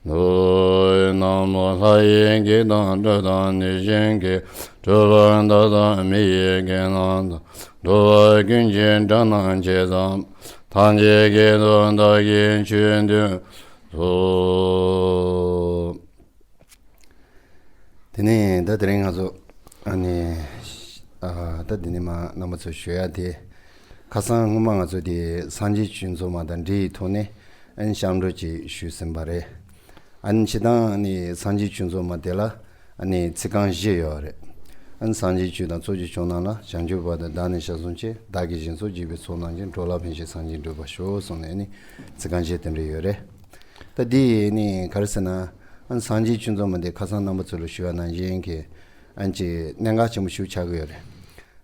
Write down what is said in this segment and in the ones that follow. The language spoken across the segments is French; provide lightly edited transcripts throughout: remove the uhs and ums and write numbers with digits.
no namo sayen ge dan dan ni jen ge choban da da mi ge nan do gyun jen dan nan je zam tan je ge don da yin chen de so tene da dren azo ani da dine ma namo so shya de 가상 음악을 저디 산지 준소마단 리토네 엔샴로지 슈센바레 안치다니 산지 준소마데라 아니 츠간지요레 안 산지 주다 조지 조나나 장주바다 다니샤손치 다기진소 집에 소난진 돌아빈시 산진도 바쇼 손에니 츠간지템리요레 다디니 가르스나 안 산지 준소마데 가상 남부로 쉬어난 여행게 안지 내가 좀 쉬우차고요레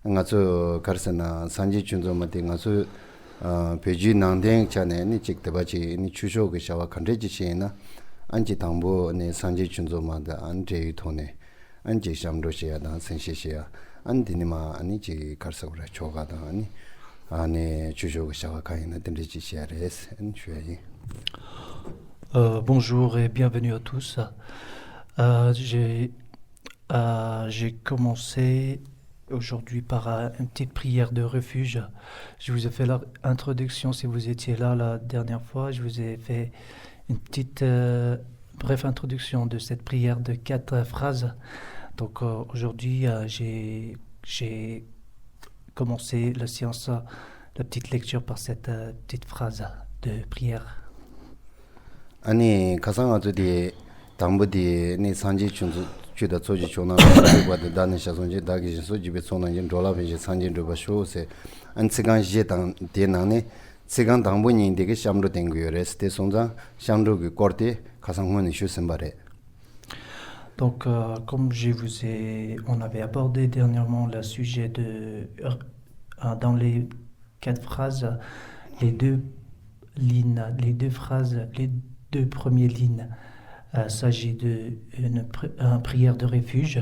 ngazu karsana sanji chunzo mate ngazu peji nangdeng chane ni chiktabachi ni chusho ge shawa khandreji chena anji tangbo ne sanji chunzo mada anje thone anje shamdo sheya da senshi sheya andinima ani ji karsagura choga da ani ane chusho ge shawa kaina dendreji sheya res en chue. Bonjour et bienvenue à tous. J'ai commencé aujourd'hui par une petite prière de refuge. Je vous ai fait l'introduction si vous étiez là la dernière fois. Je vous ai fait une petite brève introduction de cette prière de 4 phrases. Donc aujourd'hui, j'ai commencé la séance, la petite lecture par cette petite phrase de prière. 아니 가상아도디 담보디 니 산지 주다 조지 조나 바데 다는 샤손지 다기 소지베 소나진 돌아빈지 산진도 바쇼세 안츠간 제당 데나네 츠간 당보니 되게 샴로 땡고요레스 테 손자 샴로기 코르테 가상문이 슈센바레. Donc comme on avait abordé dernièrement le sujet dans les 4 phrases, les deux premières lignes s'agit d'une prière de refuge.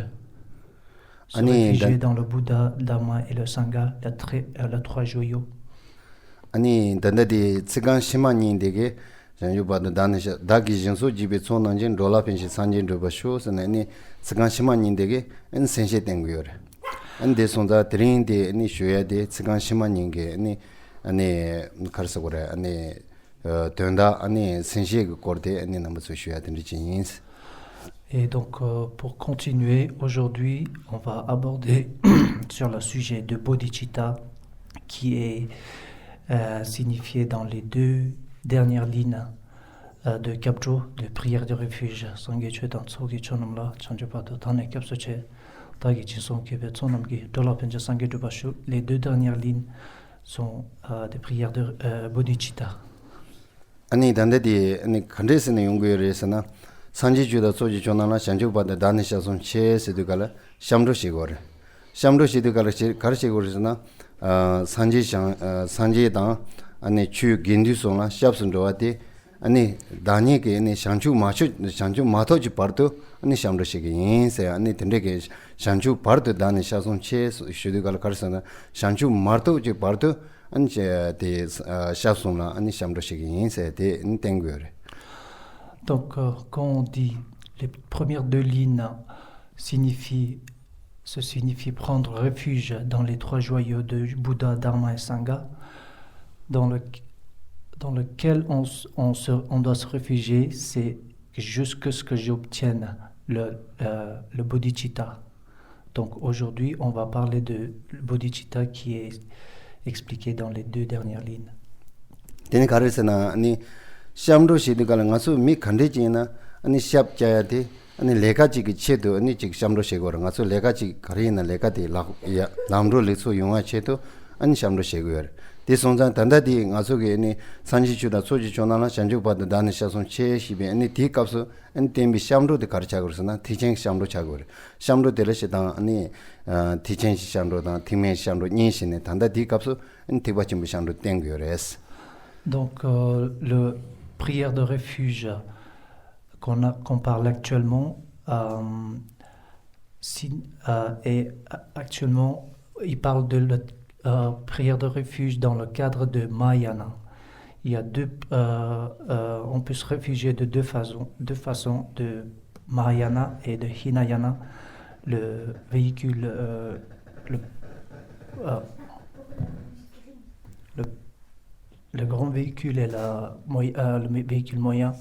Se réfugier dans le Bouddha, Dharma et le Sangha, les 3 joyaux. 아니 단다디 츠간 시마니인데게 janjuba danisha dagi jinso jibe chonanjin rola penshi sanjin roba shosani tsigan shimanindege en sense tenguyore ande sonda drinde ni shoyade tsigan shimaninge ni ane karsagore ane tenda ane sense korde ane namso shoyade richins. Et donc pour continuer aujourd'hui, on va aborder sur le sujet de bodhicitta qui est signifié dans les 2 dernières lignes de Kapjo, de prière de refuge. Sangyeche dan tsogi chonamla chanjupado tane kapsoche tagi chinson kebe tsonamgi dolapenja sangyeche bashu. Les 2 dernières lignes sont des prières de bodhicitta. Ani dandedi ani khandesene yonggoyeresana sanjijuda tsoji chonamla chanjupado danisha son che sedugala shamro shigore. Shamro shidugala karshigore sanji dan 아니 추 겐디송라 샵슨도와데 아니 다니게 아니 샹추 마토지 파르도 아니 샴르시게 인세 아니 텐데게 샹추 파르도 다니 샤송 체 슈디갈 카르사나 샹추 마토지 파르도 아니 데 샵송라 아니 샴르시게 인세 데 인땡고레. Donc quand on dit les premières 2 lignes signifient prendre refuge dans les 3 joyaux de Bouddha, Dharma et Sangha, dans lequel on doit se réfugier, c'est jusqu'à ce que j'obtienne le bodhicitta. Donc aujourd'hui, on va parler de bodhicitta qui est expliqué dans les 2 dernières lignes. Tene karesana ani shamro shidikala ngasu mi khandejina ani shap chayade ani lekaji ki chedo ani chik shamro shegora ngasu lekaji karina lekati lamro leso yunga chedo ani shamro shegoyor. 대송장 단다디 ngasoge ni sanjichuda sojichonala sanjupad danishason che시be ani tikapso ani tembi shamro de karchagurusna ticheng shamro chagor shamro deleshida ani ticheng shamro da timen shamro nyishine dandadi kapso ani tibachim shamro tengyores. Donc le prière de refuge qu'on parle actuellement et actuellement il parle de prière de refuge dans le cadre de Mahayana. Il y a on peut se réfugier de deux façons, de Mahayana et de Hinayana. Le véhicule, le, euh, le, le grand véhicule est le véhicule moyen.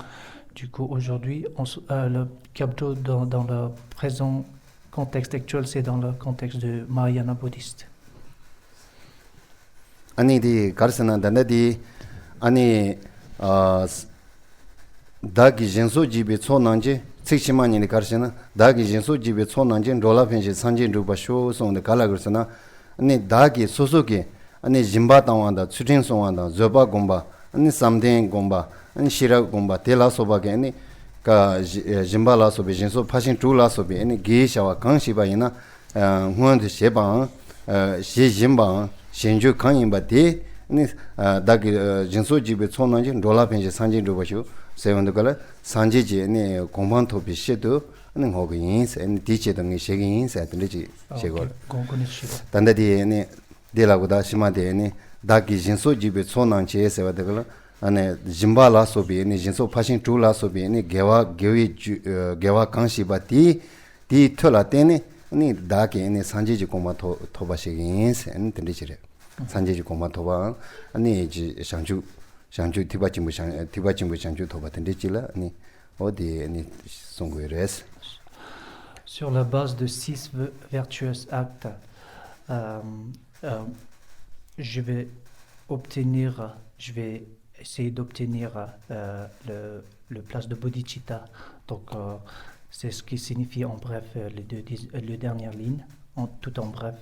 Du coup, aujourd'hui, le Kyabdo dans le présent contexte actuel, c'est dans le contexte de Mahayana bouddhiste. 아니 디 가르스나 단다디 아니 다기 젠소 집에 초난지 책시만이 가르스나 다기 젠소 집에 초난지 롤라펜지 산진 루바쇼 송데 갈라그르스나 아니 다기 소소게 아니 짐바 땅완다 추진 송완다 저바 곰바 아니 삼덴 곰바 아니 시라 곰바 텔라소바게 아니 가 짐발라소베 젠소 파신 둘라소베 아니 게샤와 강시바이나 후한테 제방 시짐방 신주 강인바데 니 다기 진소 집에 촌난지 롤라펜지 산진 루바쇼 세원도갈 산지지 니 공방토비 시도 니 호기 인세 니 디체 등이 시기 인세 들리지 시고 단다디 니 데라고다 시마데 니 다기 진소 집에 촌난지 에세와데갈 아니 짐발라 소비 니 진소 파신 둘라 소비 니 게와 강시바티 디 털라테니 니 다게 니 산지지 공마 토바시기 인세 니 들리지래 산지지 공마 토바 아니 지 상주 티바침부 상주 토바 들리지라 아니 어디 니 송고레스. Sur la base de 6 vertueux actes, je vais essayer d'obtenir le place de bodhicitta. Donc, c'est ce qui signifie en bref les dernières lignes, tout en bref.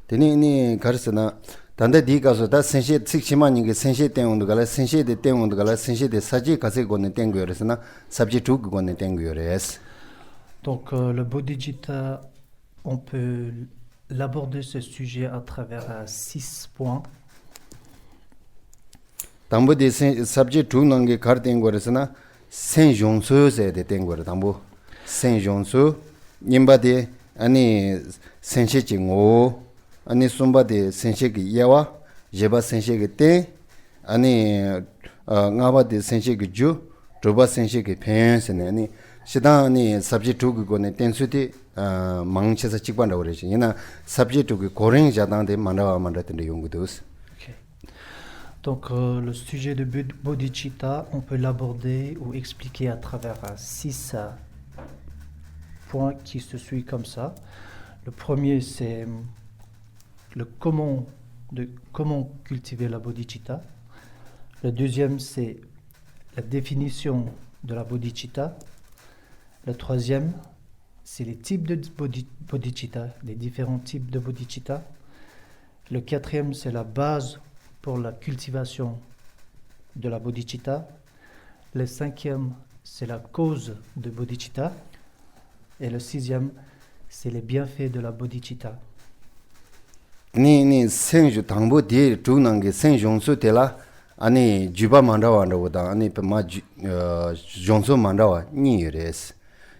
Teni 가르스나 단데 디가서 다 센시 식시만이게 센시 때운도 갈라 센시 데 때운도 갈라 센시 데 사지 가세 고네 땡고여스나 sabji 두 고네 땡고여레스. Donc le bodhicitta, on peut l'aborder ce sujet à travers 6 points. 담보디 sabji 두 넘게 갈 땡고여스나 센종수세 데 땡고여 담보 센종수 님바데 아니 센시징오 아니 숨바데 센시기 예와 제바 센시기 때 아니 나바데 센시기 주 조바 센시기 펜스네 아니 시다니 sabject 그거네 땡수디 망쳐서 직관하고 그러지 이나 sabject 그 고랭 자당데 만다는데 연구도스. Donc le sujet de bodhicitta, on peut l'aborder ou expliquer à travers 6 points qui se suivent comme ça. Le premier, c'est comment cultiver la bodhicitta. Le deuxième, c'est la définition de la bodhicitta. Le troisième, c'est les types de bodhicitta, les différents types de bodhicitta. Le quatrième, c'est la base pour la cultivation de la bodhicitta. Le cinquième, c'est la cause de bodhicitta. Et le sixième, c'est les bienfaits de la bodhicitta. ni senju tangbo de tunang senjongsu tela ani juba mandawa ndoda ani ma jongso mandawa ni res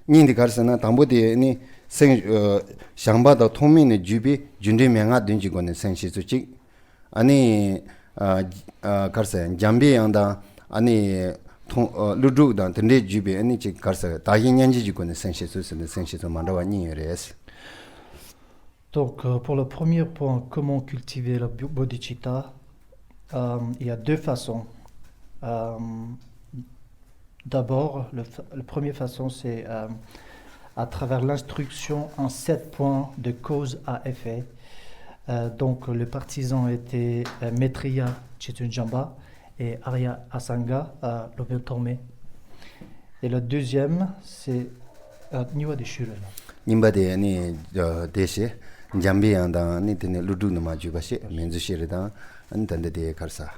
ni ndi karsana tangbo de ni sen shangba da tongmin ne jubi junde menga dunji gone senshi suchi ani karsa jambi yanda ani ludu da tende jubi ani chi karsa dahin yanji ji gone senshi su mandawa ni res. Donc, pour le premier point, comment cultiver la bodhicitta, il y a 2 façons. D'abord, la première façon, c'est à travers l'instruction en 7 points de cause à effet. Donc, le partisan était Maitreya Chetunjamba et Arya Asanga Lobyotorme. Et le deuxième, c'est Niwa de Shule. Nimba de ani deshe jambi anda ni tene ludu no maju bashi menzu shirida an tande de karsa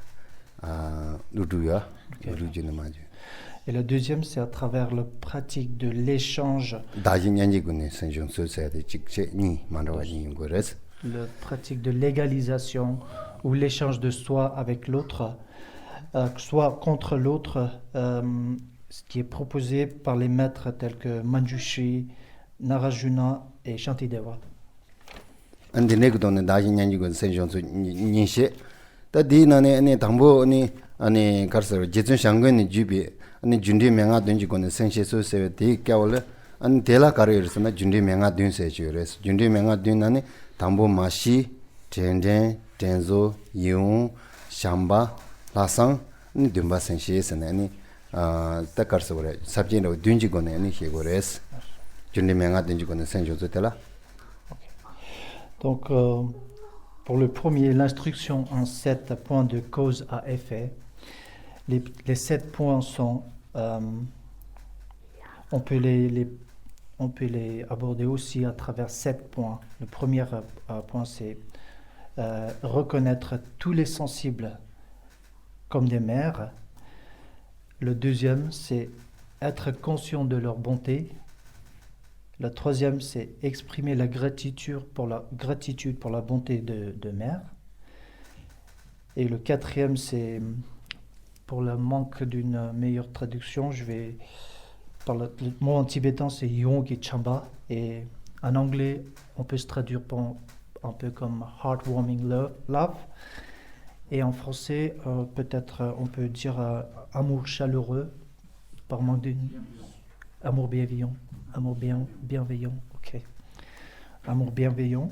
ludu ya ludu no maju. Et le deuxième, c'est à travers la pratique de l'échange. Dajin yanji gune senjong so sa de chikche ni mandawa ni ngores. La pratique de l'égalisation ou l'échange de soi avec l'autre, soit contre l'autre, ce qui est proposé par les maîtres tels que Manjushri, Narajuna et Shantideva. Ande nekdone dajin yanji gune senjong so nishe 다 디나네 아니 담보 아니 가서 제준 상근이 주비 아니 준디 명아 된지고는 생시소 세디 깨월래 아니 데라 가르르스나 준디 명아 된세 주레스 준디 명아 된나니 담보 마시 젠젠 젠조 용 샴바 라상 니 듬바 생시에스네 아니 다 가서 그래 삽진로 된지고는 아니 해고레스 준디 명아 된지고는 생시소 데라. Donc, pour le premier, l'instruction en 7 points de cause à effet. Les 7 points sont, on peut les aborder aussi à travers 7 points. Le premier point, c'est reconnaître tous les sensibles comme des mères. Le deuxième, c'est être conscient de leur bonté. Le troisième, c'est exprimer la gratitude pour la bonté de mère. Et le quatrième, c'est, pour le manque d'une meilleure traduction, le mot en tibétain, c'est Yong et Chamba. Et en anglais, on peut se traduire un peu comme heartwarming love. Et en français, peut-être, on peut dire amour chaleureux, par manque d'une... Amour bienveillant. Amour bienveillant, ok. Amour bienveillant.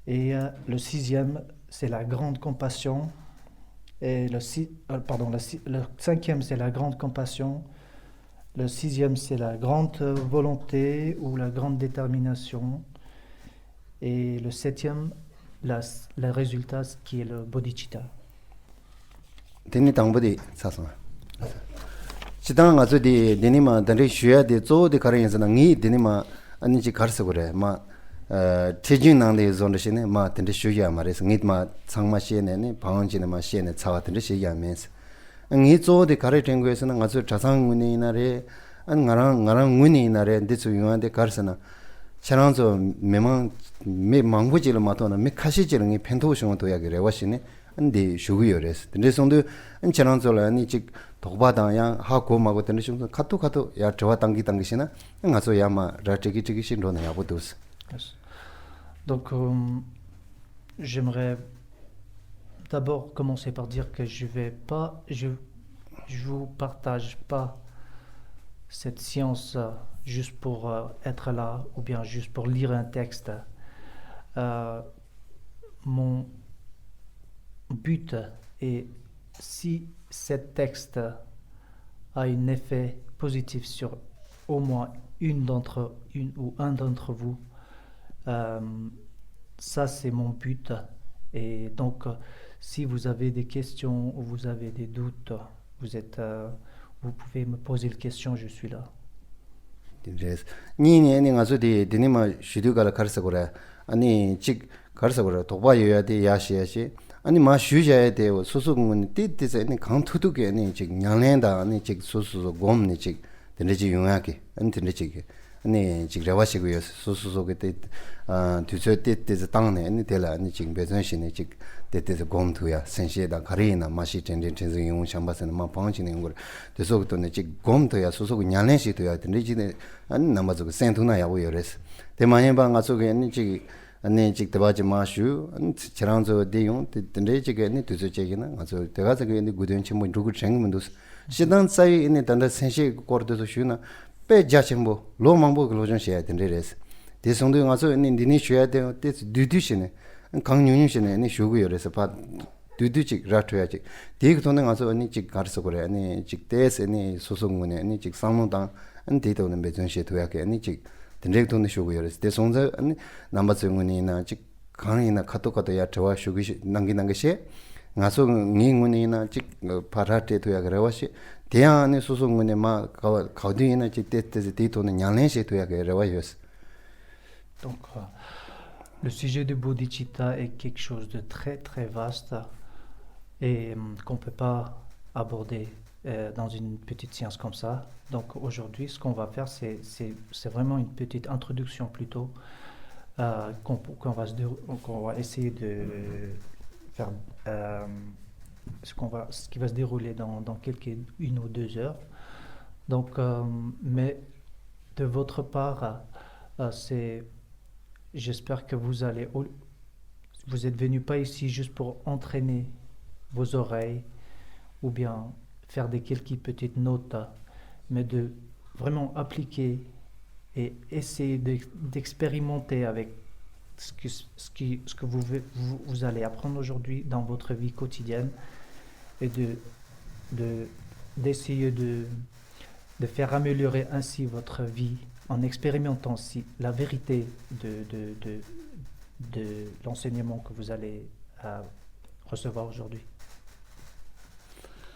Et le sixième, c'est la grande compassion. Et le cinquième, c'est la grande compassion. Le sixième, c'est la grande volonté ou la grande détermination. Et le septième, le résultat, qui est le bodhicitta. Teni tangbodi sasma. Chidang ngazo di denima dande shuya de zo de kare yanzana ngi denima ani chi karsa gore ma tejin nang de zon de shine ma dande shuya ma res ngi ma changma shene ne bangji ne ma shene chawa dande shiya mes. Ngi zo de kare tengo yesana ngazo chasang nguni nare an ngarang nguni nare desu yunga de karsana chanang zo memang me mangbuji lo matona me kashi jirangi pento shong to ya gere washine 안디 슈구요레스 근데 son도 안처럼절아니 직 독바다야 하고 마고 되는 좀 카토 야 저와 당기시나 가서 야마 라티기 신도네 야보도스. Donc j'aimerais d'abord commencer par dire que je vous partage pas cette science juste pour être là ou bien juste pour lire un texte. Mon but est, si cet texte a un effet positif sur au moins une ou un d'entre vous, ça c'est mon but. Et donc si vous avez des questions ou vous avez des doutes, vous pouvez me poser les questions, je suis là. 니니 가서 디니마 슈두가라 가르사고라 아니 직 가르사고라 도바여야 돼 야시야시 아니 마 슈자야 돼 소소군 띠띠서 아니 강투두게 아니 직 냥랜다 아니 직 소소소 곰니 직 데르지 용하게 아니 데르지 아니 직 라와시고요 소소소게 때 뒤저 띠띠서 땅네 아니 데라 아니 직 배전신에 직 때때서 곰투야 센시에다 가리나 마시 텐텐ten서 용 샴바스는 마 방치는 거 대소부터네 직 곰투야 소소고 냥랜시 도야 데르지네 아니 남아서 센투나 야고요레스 대만에 방 가서게 아니 직 대바지 마슈 아니 지랑저 대용 데레지게 아니 두저제기나 가서 대가서 그 구den치 뭐 누구 챙문도 시단 사이 있는 단다 센시 거르도 슈나 빼자침보 로망보 글로전 셔야 된레레스 대성도 가서 니니 셔야 돼 두두시네 강윤윤시네 아니 쇼고요레서 바 두두직 라트야직 대그 돈에 가서 아니 직 가르서 그래 아니 직 대스 아니 소송문에 아니 직 상노당 안 대도는 배전시 도약에 아니 직 딘렉돈의 쇼고요레스 대송자 아니 남바증문이나 직 강이나 카토카토 야 저와 쇼기 남기는 것이 가서 닝문이나 직 파라테 도약 그래와시 대안의 소송문에 마 가우디나 직 대때지 대도는 양내시 도약 그래와요스. Donc le sujet de bodhicitta est quelque chose de très très vaste et qu'on ne peut pas aborder dans une petite science comme ça. Donc aujourd'hui, ce qu'on va faire, c'est vraiment une petite introduction plutôt qu'on va essayer de faire ce qui va se dérouler dans une ou 2 heures. Donc, mais de votre part, j'espère que vous êtes venus pas ici juste pour entraîner vos oreilles ou bien faire des quelques petites notes, mais de vraiment appliquer et essayer d'expérimenter avec ce que vous allez apprendre aujourd'hui dans votre vie quotidienne et d'essayer de faire améliorer ainsi votre vie en expérimentant si la vérité de l'enseignement que vous allez recevoir aujourd'hui.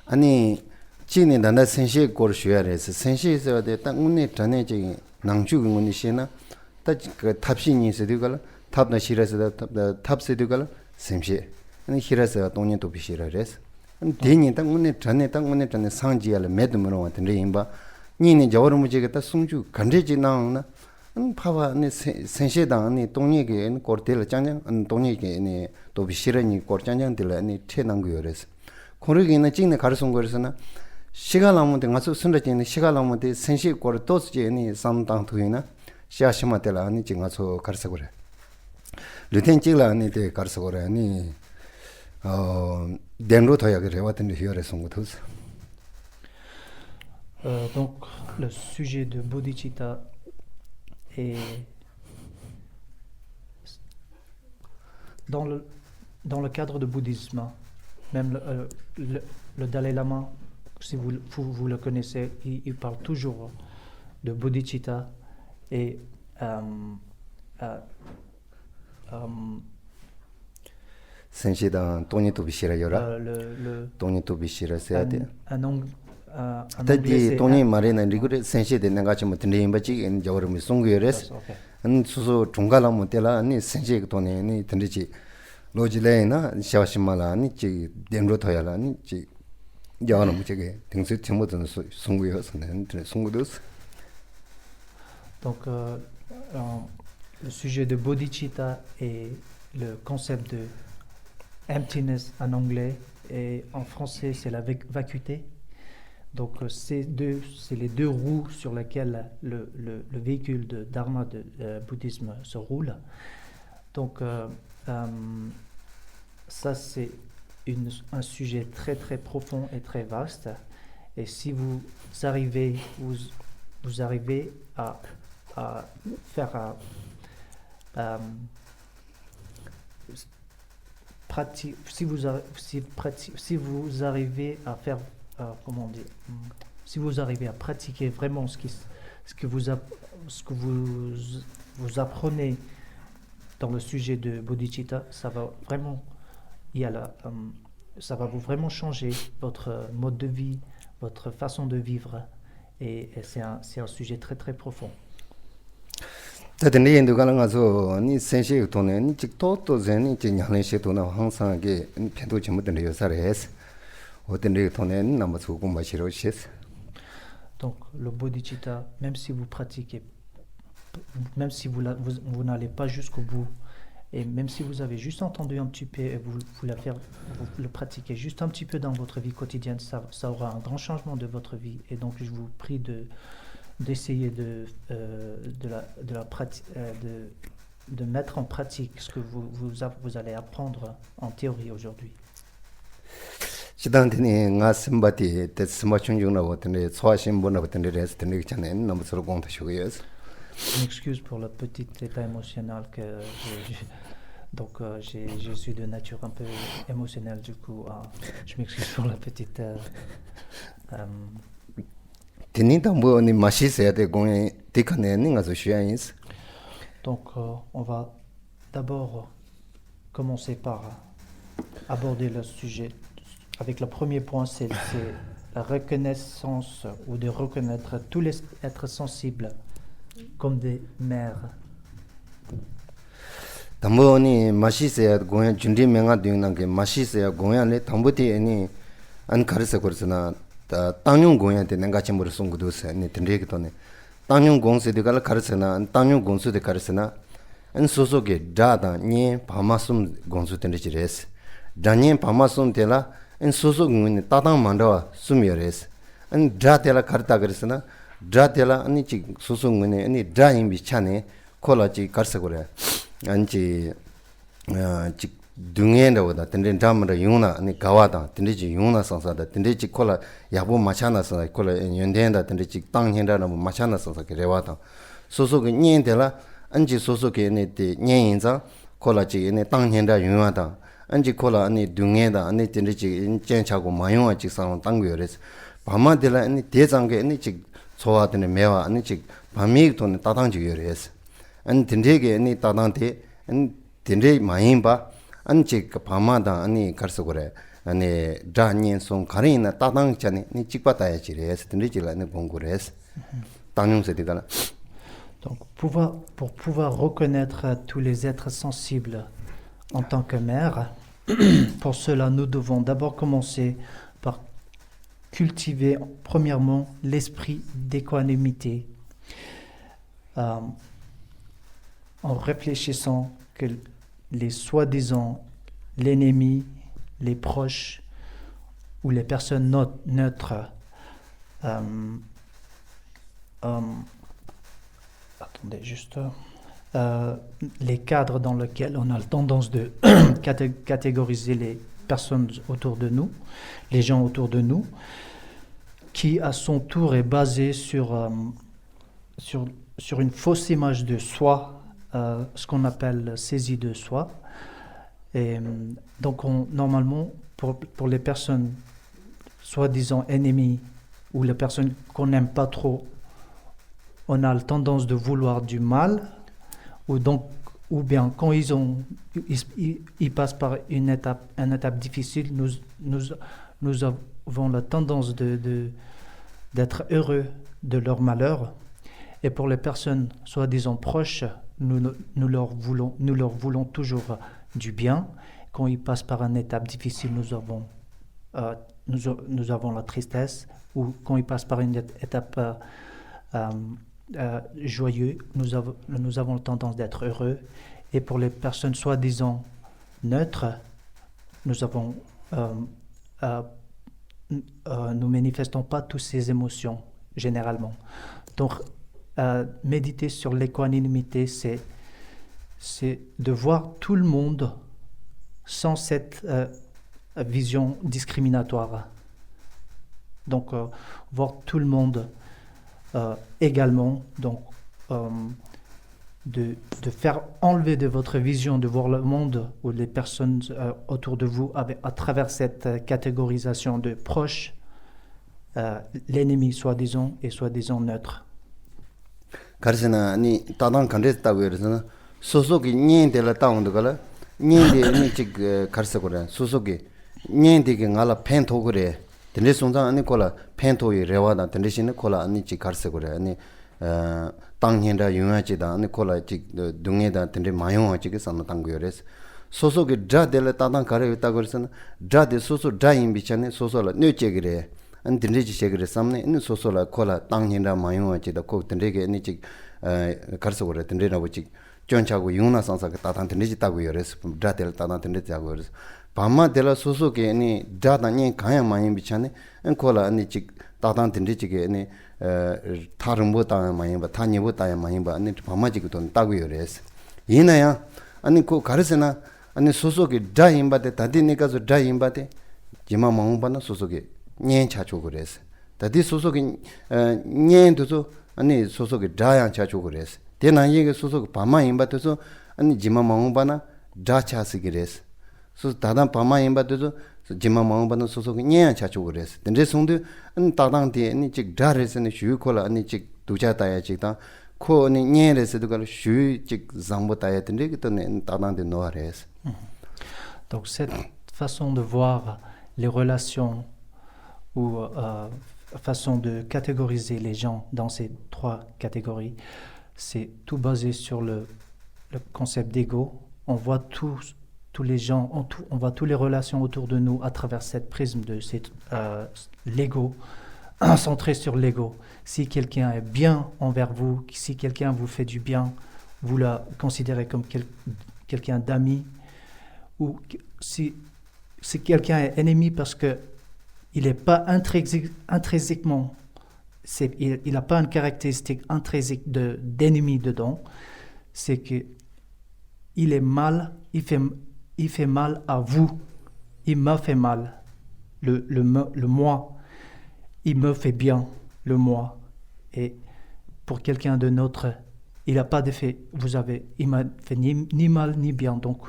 아니 지니 단다 센시 걸 쉬어야래서 센시에서 딱 운에 전에 저기 낭주군 운이 시나 딱그 탑신이 있어도가 탑나 시라서 탑세도가 셈시 아니 히라서 돈이 또 비시라래서 대니 딱 운에 전에 상지알 매드므로 왔던데 임바 니니 저런 무지가 딱 숨주 간제지 나오나 파바 네 센시당 아니 돈이게 코르텔 짱짱 돈이게 네 또 비시라니 코르짱짱들 아니 체난 거여래서 고르기는 찍네 가르송 거에서나 시간 남은데 가서 순례지는 시간 남은데 sensi 걸 또스제니 삼당 투이나 시아시마텔라 아니 지가서 가르쳐 그래 르텐 찍라 아니 데 가르쳐 그래 아니 덴로 더야 그래 왔던데 히어레 송고도스. Donc le sujet de bodhicitta est dans le cadre du bouddhisme. Même le Dalai Lama, si vous le connaissez, il parle toujours de bodhicitta et sensidan 돈이 또 비시라 여라. 돈이 또 비시라 해야 돼. anglais, 돈이 말에는 리그레 sensi데 내가 좀 듣는 바지 인 저러면 송구여레스. 안 수수 중간하면 때라 아니 sensi 돈이 아니 듣는지 로지레나 샤시말라니 지 덴로 토야라니 지 야는 무지게 등수 전부는 송구여서는 송구도스. Donc le sujet de bodhicitta et le concept de emptiness en anglais et en français c'est la vacuité. Donc c'est les deux roues sur lesquelles le véhicule de dharma de bouddhisme se roule. Donc ça c'est un sujet très très profond et très vaste. Et si vous arrivez à faire si vous arrivez à faire si vous arrivez à pratiquer vraiment ce que vous apprenez dans le sujet de bodhicitta, ça va vraiment ça va vous vraiment changer votre mode de vie, votre façon de vivre, et c'est un sujet très très profond. 다들 얘도 가는 가서 니 센시 돈에 니 직도도 전에 진양의 시도나 항상하게 편도 전부터 요사래스 어떤 데 돈에 너무 좋고 마시러 싶어. Donc le bodhicitta, même si vous pratiquez, même si vous n'allez pas jusqu'au bout, et même si vous avez juste entendu un petit peu et vous le pratiquez juste un petit peu dans votre vie quotidienne, ça aura un grand changement de votre vie. Et donc je vous prie d'essayer de mettre en pratique ce que vous allez apprendre en théorie aujourd'hui. 시단테니 nga 심바티 때 스마춘중나 같은데 소아신분나 같은데 레스 때는 있잖아요. 너무 서로 공부하시고요. Je m'excuse pour le petit état émotionnel que donc je suis de nature un peu émotionnelle, du coup je m'excuse pour la petite donc on va d'abord commencer par aborder le sujet avec le premier point, c'est la reconnaissance ou de reconnaître tous les êtres sensibles comme des mères. 담보니 마시세야 고야 준비 명아 되는 게 마시세야 고야네 담보티 아니 안 가르쳐 그러잖아. 땅용 고야한테 내가 같이 물어 쏜 것도 있어. 네 된대기 돈에. 땅용 공세들 가르쳐나 땅용 공수들 가르쳐나 안 소소게 다다 니 바마숨 공수 된지레스. 다니 바마숨 되라 안 소소군 따당 만다와 숨여레스. 안 다텔라 가르다 그랬으나 다텔라 아니 지 소소군에 아니 다임 비차네 콜라지 가르쳐 그래. 안지 둥엔다보다 든든 담으로 용나 아니 가와다 든지 용나 상사다 든지 콜라 야보 마차나서 콜라 연대한다 든지 땅현다는 마차나서 그래와다 소소게 녀인데라 안지 소소게 네데 녀인자 콜라지 네 땅현다 용하다 안지 콜라 아니 둥엔다 아니 든지 젠차고 마용아 직상 땅고여레스 밤마들라 아니 대장게 아니 직 소화되는 매와 아니 직 밤이 돈 따당지 요레스 안 든지게 아니 따당데 안 든지 마인바 안지 그 밤마다 아니 가서 그래 아니 자니 송 가리나 따당자니 니 찍바다야지레스 든지라는 공부레스 당용세디가라. Donc, pour pouvoir reconnaître tous les êtres sensibles en tant que mère, pour cela, nous devons d'abord commencer par cultiver, premièrement, l'esprit d'équanimité, en réfléchissant que les soi-disant l'ennemi, les proches ou les personnes neutres, attendez juste, les cadres dans lesquels on a la tendance de catégoriser les personnes autour de nous, les gens autour de nous, qui à son tour est basé sur une fausse image de soi, ce qu'on appelle saisie de soi. Et donc normalement, pour les personnes soi-disant ennemies ou les personnes qu'on n'aime pas trop, on a la tendance de vouloir du mal, ou bien quand ils passent par une étape difficile, nous avons la tendance d'être heureux de leur malheur. Et pour les personnes soi-disant proches, nous leur voulons toujours du bien. Quand ils passent par une étape difficile, nous avons la tristesse. Ou quand ils passent par une étape joyeuse, nous avons la tendance d'être heureux. Et pour les personnes soi-disant neutres, nous manifestons pas toutes ces émotions généralement. Donc, méditer sur l'équanimité, c'est de voir tout le monde sans cette vision discriminatoire. Donc, voir tout le monde également, donc de faire enlever de votre vision de voir le monde ou les personnes autour de vous à travers cette catégorisation de proches, l'ennemi soi-disant et soi-disant neutre. 가르스나 아니 따당 간데스다고 그래서 소속이 녀인데라 따온도 걸라 녀인데 아니 직 가르스 그래 소속이 녀인데게 알아 펜토 그래 근데 송장 아니 콜라 펜토이 레와다 근데시는 콜라 아니 직 가르스 그래 아니 땅현다 용하지다 아니 콜라 직 둥에다 근데 마용하 직 산나 땅고여레스 소속이 자델라 따당 가르 있다고 그래서 자데 소소 자인 비찬에 소소라 뇌제 그래 안 든지지 세그레 삼네 인 소소라 콜라 땅hin다 마용하지다 꼭 든지게 니직 가르서 그래 든지라고 직 쫀차고 용나 상사가 따단 든지지 따고 여레스 다들 따단 든지자고 여레스 밤마 데라 소소게 니 다단이 가야 마인 비차네 안 콜라 니직 따단 든지지게 니 타름 못 따야 마인 바 타니 못 따야 마인 바 니 밤마지고 돈 따고 여레스 이나야 아니 고 가르스나 아니 소소게 다임바데 다디니가서 다임바데 지마 마음바나 소소게 년 차초 그래서 다디 소속이 년도서 아니 소속이 다양 차초 그래서 대나 얘기 소속 밤마 임바도서 아니 지마 마음바나 다차스 그래서 소 다단 밤마 임바도서 지마 마음바나 소속이 년 차초 그래서 근데 송도 안 다당데 아니 직 다레스는 슈콜라 아니 직 두자다야 직다 코 아니 년에서도 걸 슈직 잠보다야 된데 그때는 다당데 노아레스. Donc cette façon de voir les relations ou façon de catégoriser les gens dans ces trois catégories, c'est tout basé sur le concept d'ego. On voit tous les gens, on voit toutes les relations autour de nous à travers cette prisme de l'ego, centré sur l'ego. Si quelqu'un est bien envers vous, si quelqu'un vous fait du bien, vous la considérez comme quelqu'un d'ami, ou si quelqu'un est ennemi parce que il n'est pas intrinsèquement, il n'a pas une caractéristique intrinsique d'ennemi dedans, c'est que il est mal, il fait mal à vous, il m'a fait mal, le moi, il me fait bien, le moi. Et pour quelqu'un de notre, il n'a pas d'effet, il m'a fait ni mal ni bien, donc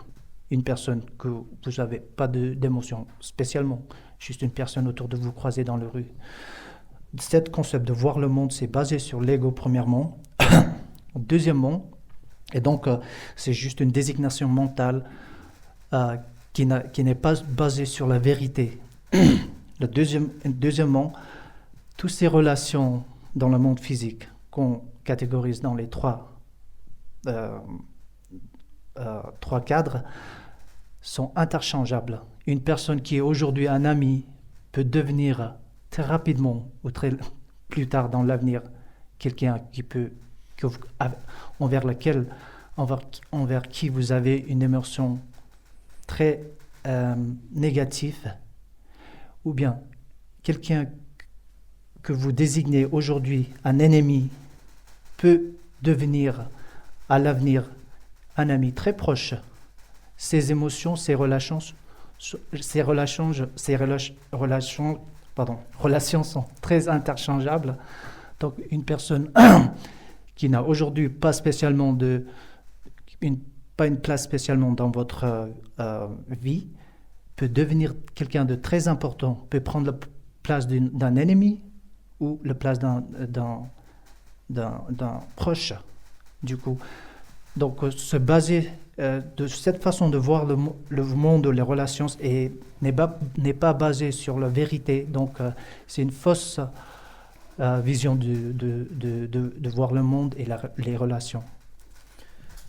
une personne que vous n'avez pas d'émotion spécialement, juste une personne autour de vous croisée dans la rue. Cet concept de voir le monde, c'est basé sur l'ego premièrement. Deuxièmement, et donc c'est juste une désignation mentale qui n'est pas basée sur la vérité. Deuxièmement, toutes ces relations dans le monde physique qu'on catégorise dans les trois cadres sont interchangeables. Une personne qui est aujourd'hui un ami peut devenir très rapidement ou plus tard dans l'avenir quelqu'un envers qui vous avez une émotion très négative, ou bien quelqu'un que vous désignez aujourd'hui un ennemi peut devenir à l'avenir un ami très proche. Ces émotions, ces relations sont très interchangeables. Donc une personne qui n'a aujourd'hui pas une place spécialement dans votre vie peut devenir quelqu'un de très important, peut prendre la place d'un ennemi ou la place d'un proche. Du coup, donc se baser de cette façon de voir le monde, les relations, n'est pas basé sur la vérité. Donc c'est une fausse vision de voir le monde et les relations.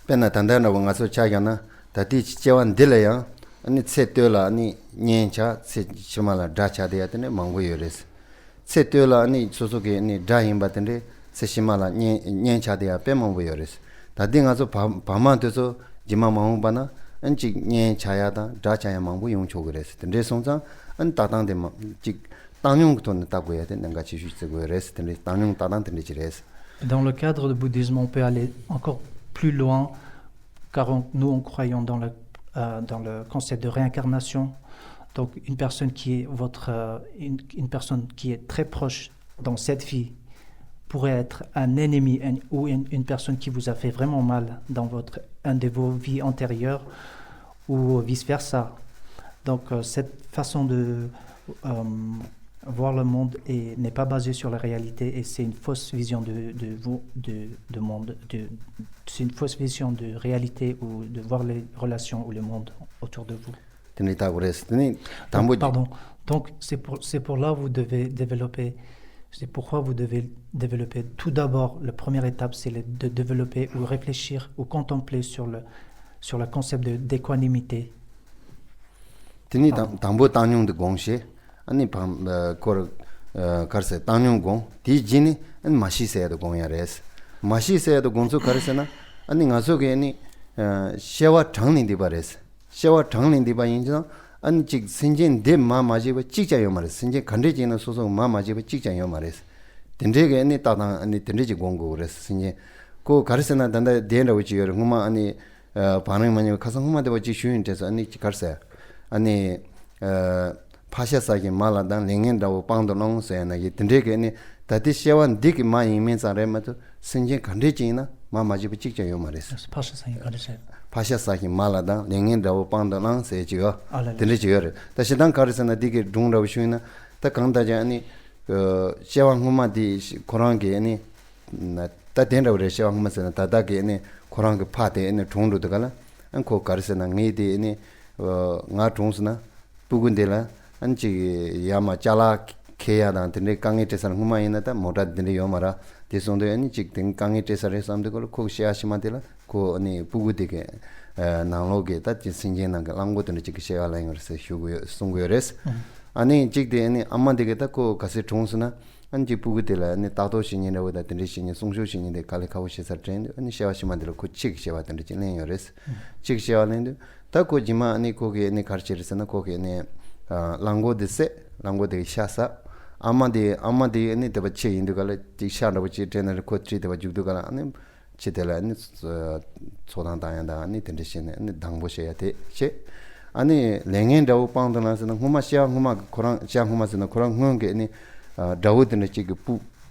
Pena tandana wa ngaso chagana tati chewan dilaya ani tsetela ani nyencha tse chimala dacha de atene mango yores tsetela ani sosoke ani daim batende tse shimala nyencha de ape mango yores tadi ngaso pama deso jima mango bana anchi nyencha da dacha ya mango yung chogres tende songza an tatang de ji tangyong ton tagoya de nga chi shu tsegores tende tangyong tatang tende chires. Dans le cadre du bouddhisme, on peut aller encore plus loin, car nous croyons dans le concept de réincarnation. Donc une personne qui est une personne qui est très proche dans cette vie pourrait être un ennemi ou une personne qui vous a fait vraiment mal dans un de vos vies antérieures ou vice versa. Donc cette façon de voir le monde n'est pas basée sur la réalité et c'est une fausse vision de monde. C'est une fausse vision de réalité ou de voir les relations ou le monde autour de vous. Pardon. Donc c'est pour là vous devez développer. C'est pourquoi vous devez développer. Tout d'abord, la première étape, c'est de développer ou réfléchir ou contempler sur le concept d'équanimité. Tini tambo tanyong de gongshe. Ani pam kor karse tangyong gong di jini an mashi se do gong yares mashi se do gongso karsena ani ngaso ge ni shewa thangni di bares shewa thangni di ba yinja an chik sinjin de ma maji ba chikja yo mares sinjin khande jina so so ma maji ba chikja yo mares tende ge ni ta dang ani tende ji gong go res sinjin ko karsena danda de ra uchi yor nguma ani 반응 많이 가서 humade ba chi shuin des ani karse ani 파샤사기 말라단 랭엔다고 빵도농 세나기 든데게니 다디시완 디기 마이면 사레마도 신진 간데지나 마마지비 찍자요 말했어. 파샤사기 가르세. 파샤사기 말라단 랭엔다고 빵도농 세지가 든데지요. 다시단 가르세나 디기 둥라고 슈이나 다 강다자니 시완 후마디 코랑게니 다 된다고 시완 후마세나 다다게니 코랑게 파데니 둥루도가라 안코 가르세나 녜디니 nga tungsna pugundela anchi yama chala kheya dan tene kangi tesar humayina ta mota dine yomara tesonde ani chik ten kangi tesare samde ko ko shiashima dela ko ani pugudike nangloge ta sinje nang langgo tene chik shya langer se shugo sungures ani chik de ani amma de ta ko kase tungsna anchi pugudela ani tato shinine oda tene shinine sungshu shinine de kale kawo shesar train ani shiashima dela ko chik shewa tene chine yores chik shewa lende ta ko jima ani ko ge ani karchirsana ko ge ani lango de shasa amade ani de bache indugala ti shana bache trainer ko tri de bajugdugala ani chitela ni sodan tayanda ani tendishine ani dangbo sheyate che ani lengen daw pangdana sna huma sha huma korang sha huma sna korang ngge ni daud ne chi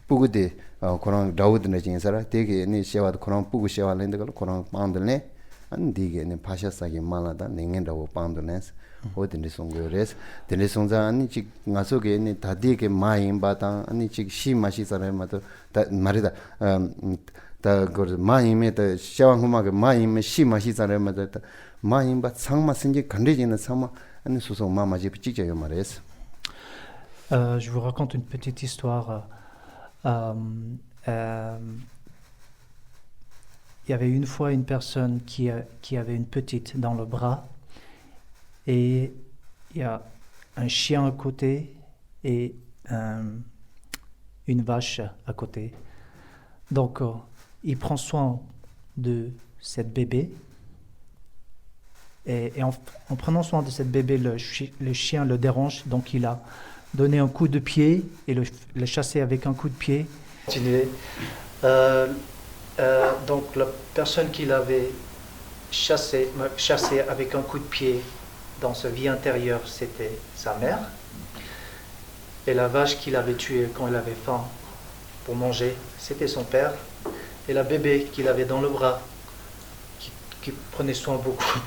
pugude korang daud ne jin sara tege ni shewa korang pugu shewa lende gal korang pangdne an dige ni pasha sagi malada lengen daw pangdnes odin songores den songza ani chi ngasoge ni dadige maim bata ani chi shi mashi sara mato marida 다 그 마임에 더 샤왕후마게 마임에 시마시 자레마다 마임바 상마 생기 간대지는 상마 아니 소소 마마지 비치자요 말이에요. Je vous raconte une petite histoire. Il y avait une fois une personne qui avait une petite dans le bras et il y a un chien à côté et une vache à côté. Donc il prend soin de cette bébé et en prenant soin de cette bébé, le chien le dérange, donc il a donné un coup de pied et le chassé avec un coup de pied. Continuez. Donc la personne qui l'avait chassé avec un coup de pied dans sa vie intérieure, c'était sa mère. Et la vache qu'il avait tuée quand elle avait faim pour manger, c'était son père. Et la bébé qu'il avait dans le bras, qui prenait soin beaucoup,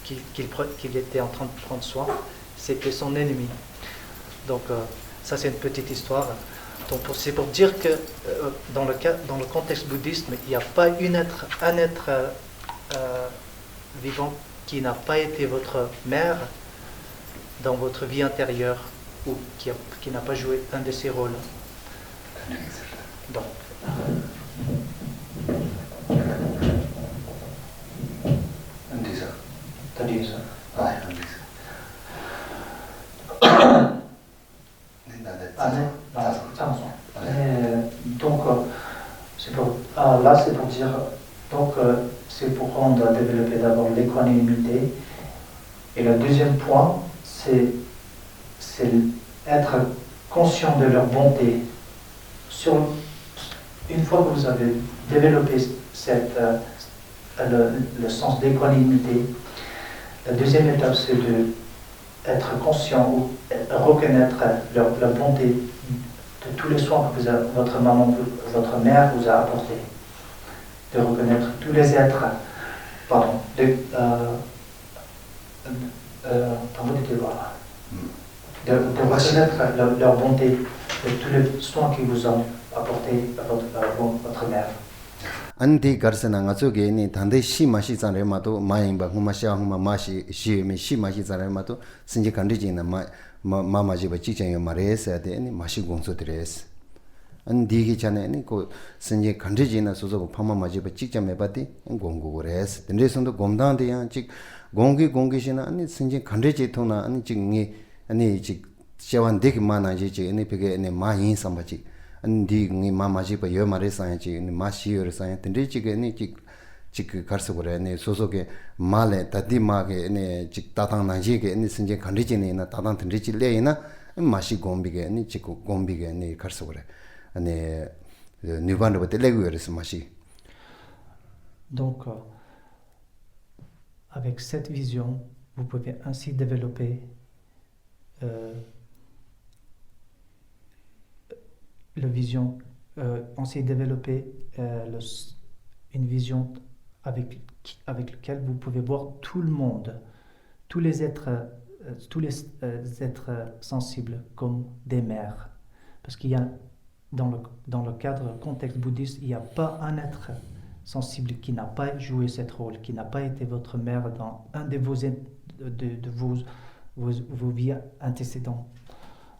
qu'il était en train de prendre soin, c'était son ennemi. Donc ça c'est une petite histoire. Donc c'est pour dire que dans le contexte bouddhiste, il n'y a pas un être vivant qui n'a pas été votre mère dans votre vie intérieure ou qui n'a pas joué un de ces rôles. Donc, c'est pour dire, donc c'est pour on doit développer d'abord l'équanimité et le deuxième point c'est être conscient de leur bonté. Une fois que vous avez développé le sens d'équanimité, la deuxième étape c'est d'être conscient ou reconnaître la bonté de tous les soins que votre maman, votre mère vous a apportés. De reconnaître tous les êtres, de reconnaître leur bonté de tous les soins qu'ils vous ont apporté à votre mère. 안디 가르스나 ngazo게니 단데 시마시 잔레마도 마임바 후마샤 후마 마시 시메 시마시 잔레마도 신지 간디지나 마마지바 지쟁요 마레스야데니 마시 공소드레스 안디기 전에니 고 신지 간디지나 소소고 파마마지바 직점해바디 공고고레스 덴데선도 곰당데야 직 공기시나 아니 신지 간디지 통나 아니 직니 아니 직 샤완데기 마나지지 아니 베게 아니 마인 삼바지 안디 니 마마지 바 여마레 사야지 니 마시여레 사야 텐데지게 니 직 가르서고레 니 소소게 말레 다디마게 니 직 따당나지게 니 신제 간디지니나 따당 텐데지레이나 마시 곰비게 니 직 곰비게 니 가르서고레 아니 뉴반도 베텔레고레스 마시. Donc avec cette vision vous pouvez ainsi développer la vision, on s'est développé une vision avec laquelle vous pouvez voir tout le monde, tous les êtres sensibles comme des mères. Parce qu'il y a, dans le cadre contexte bouddhiste, il n'y a pas un être sensible qui n'a pas joué ce rôle, qui n'a pas été votre mère dans un de vos vies antécédentes.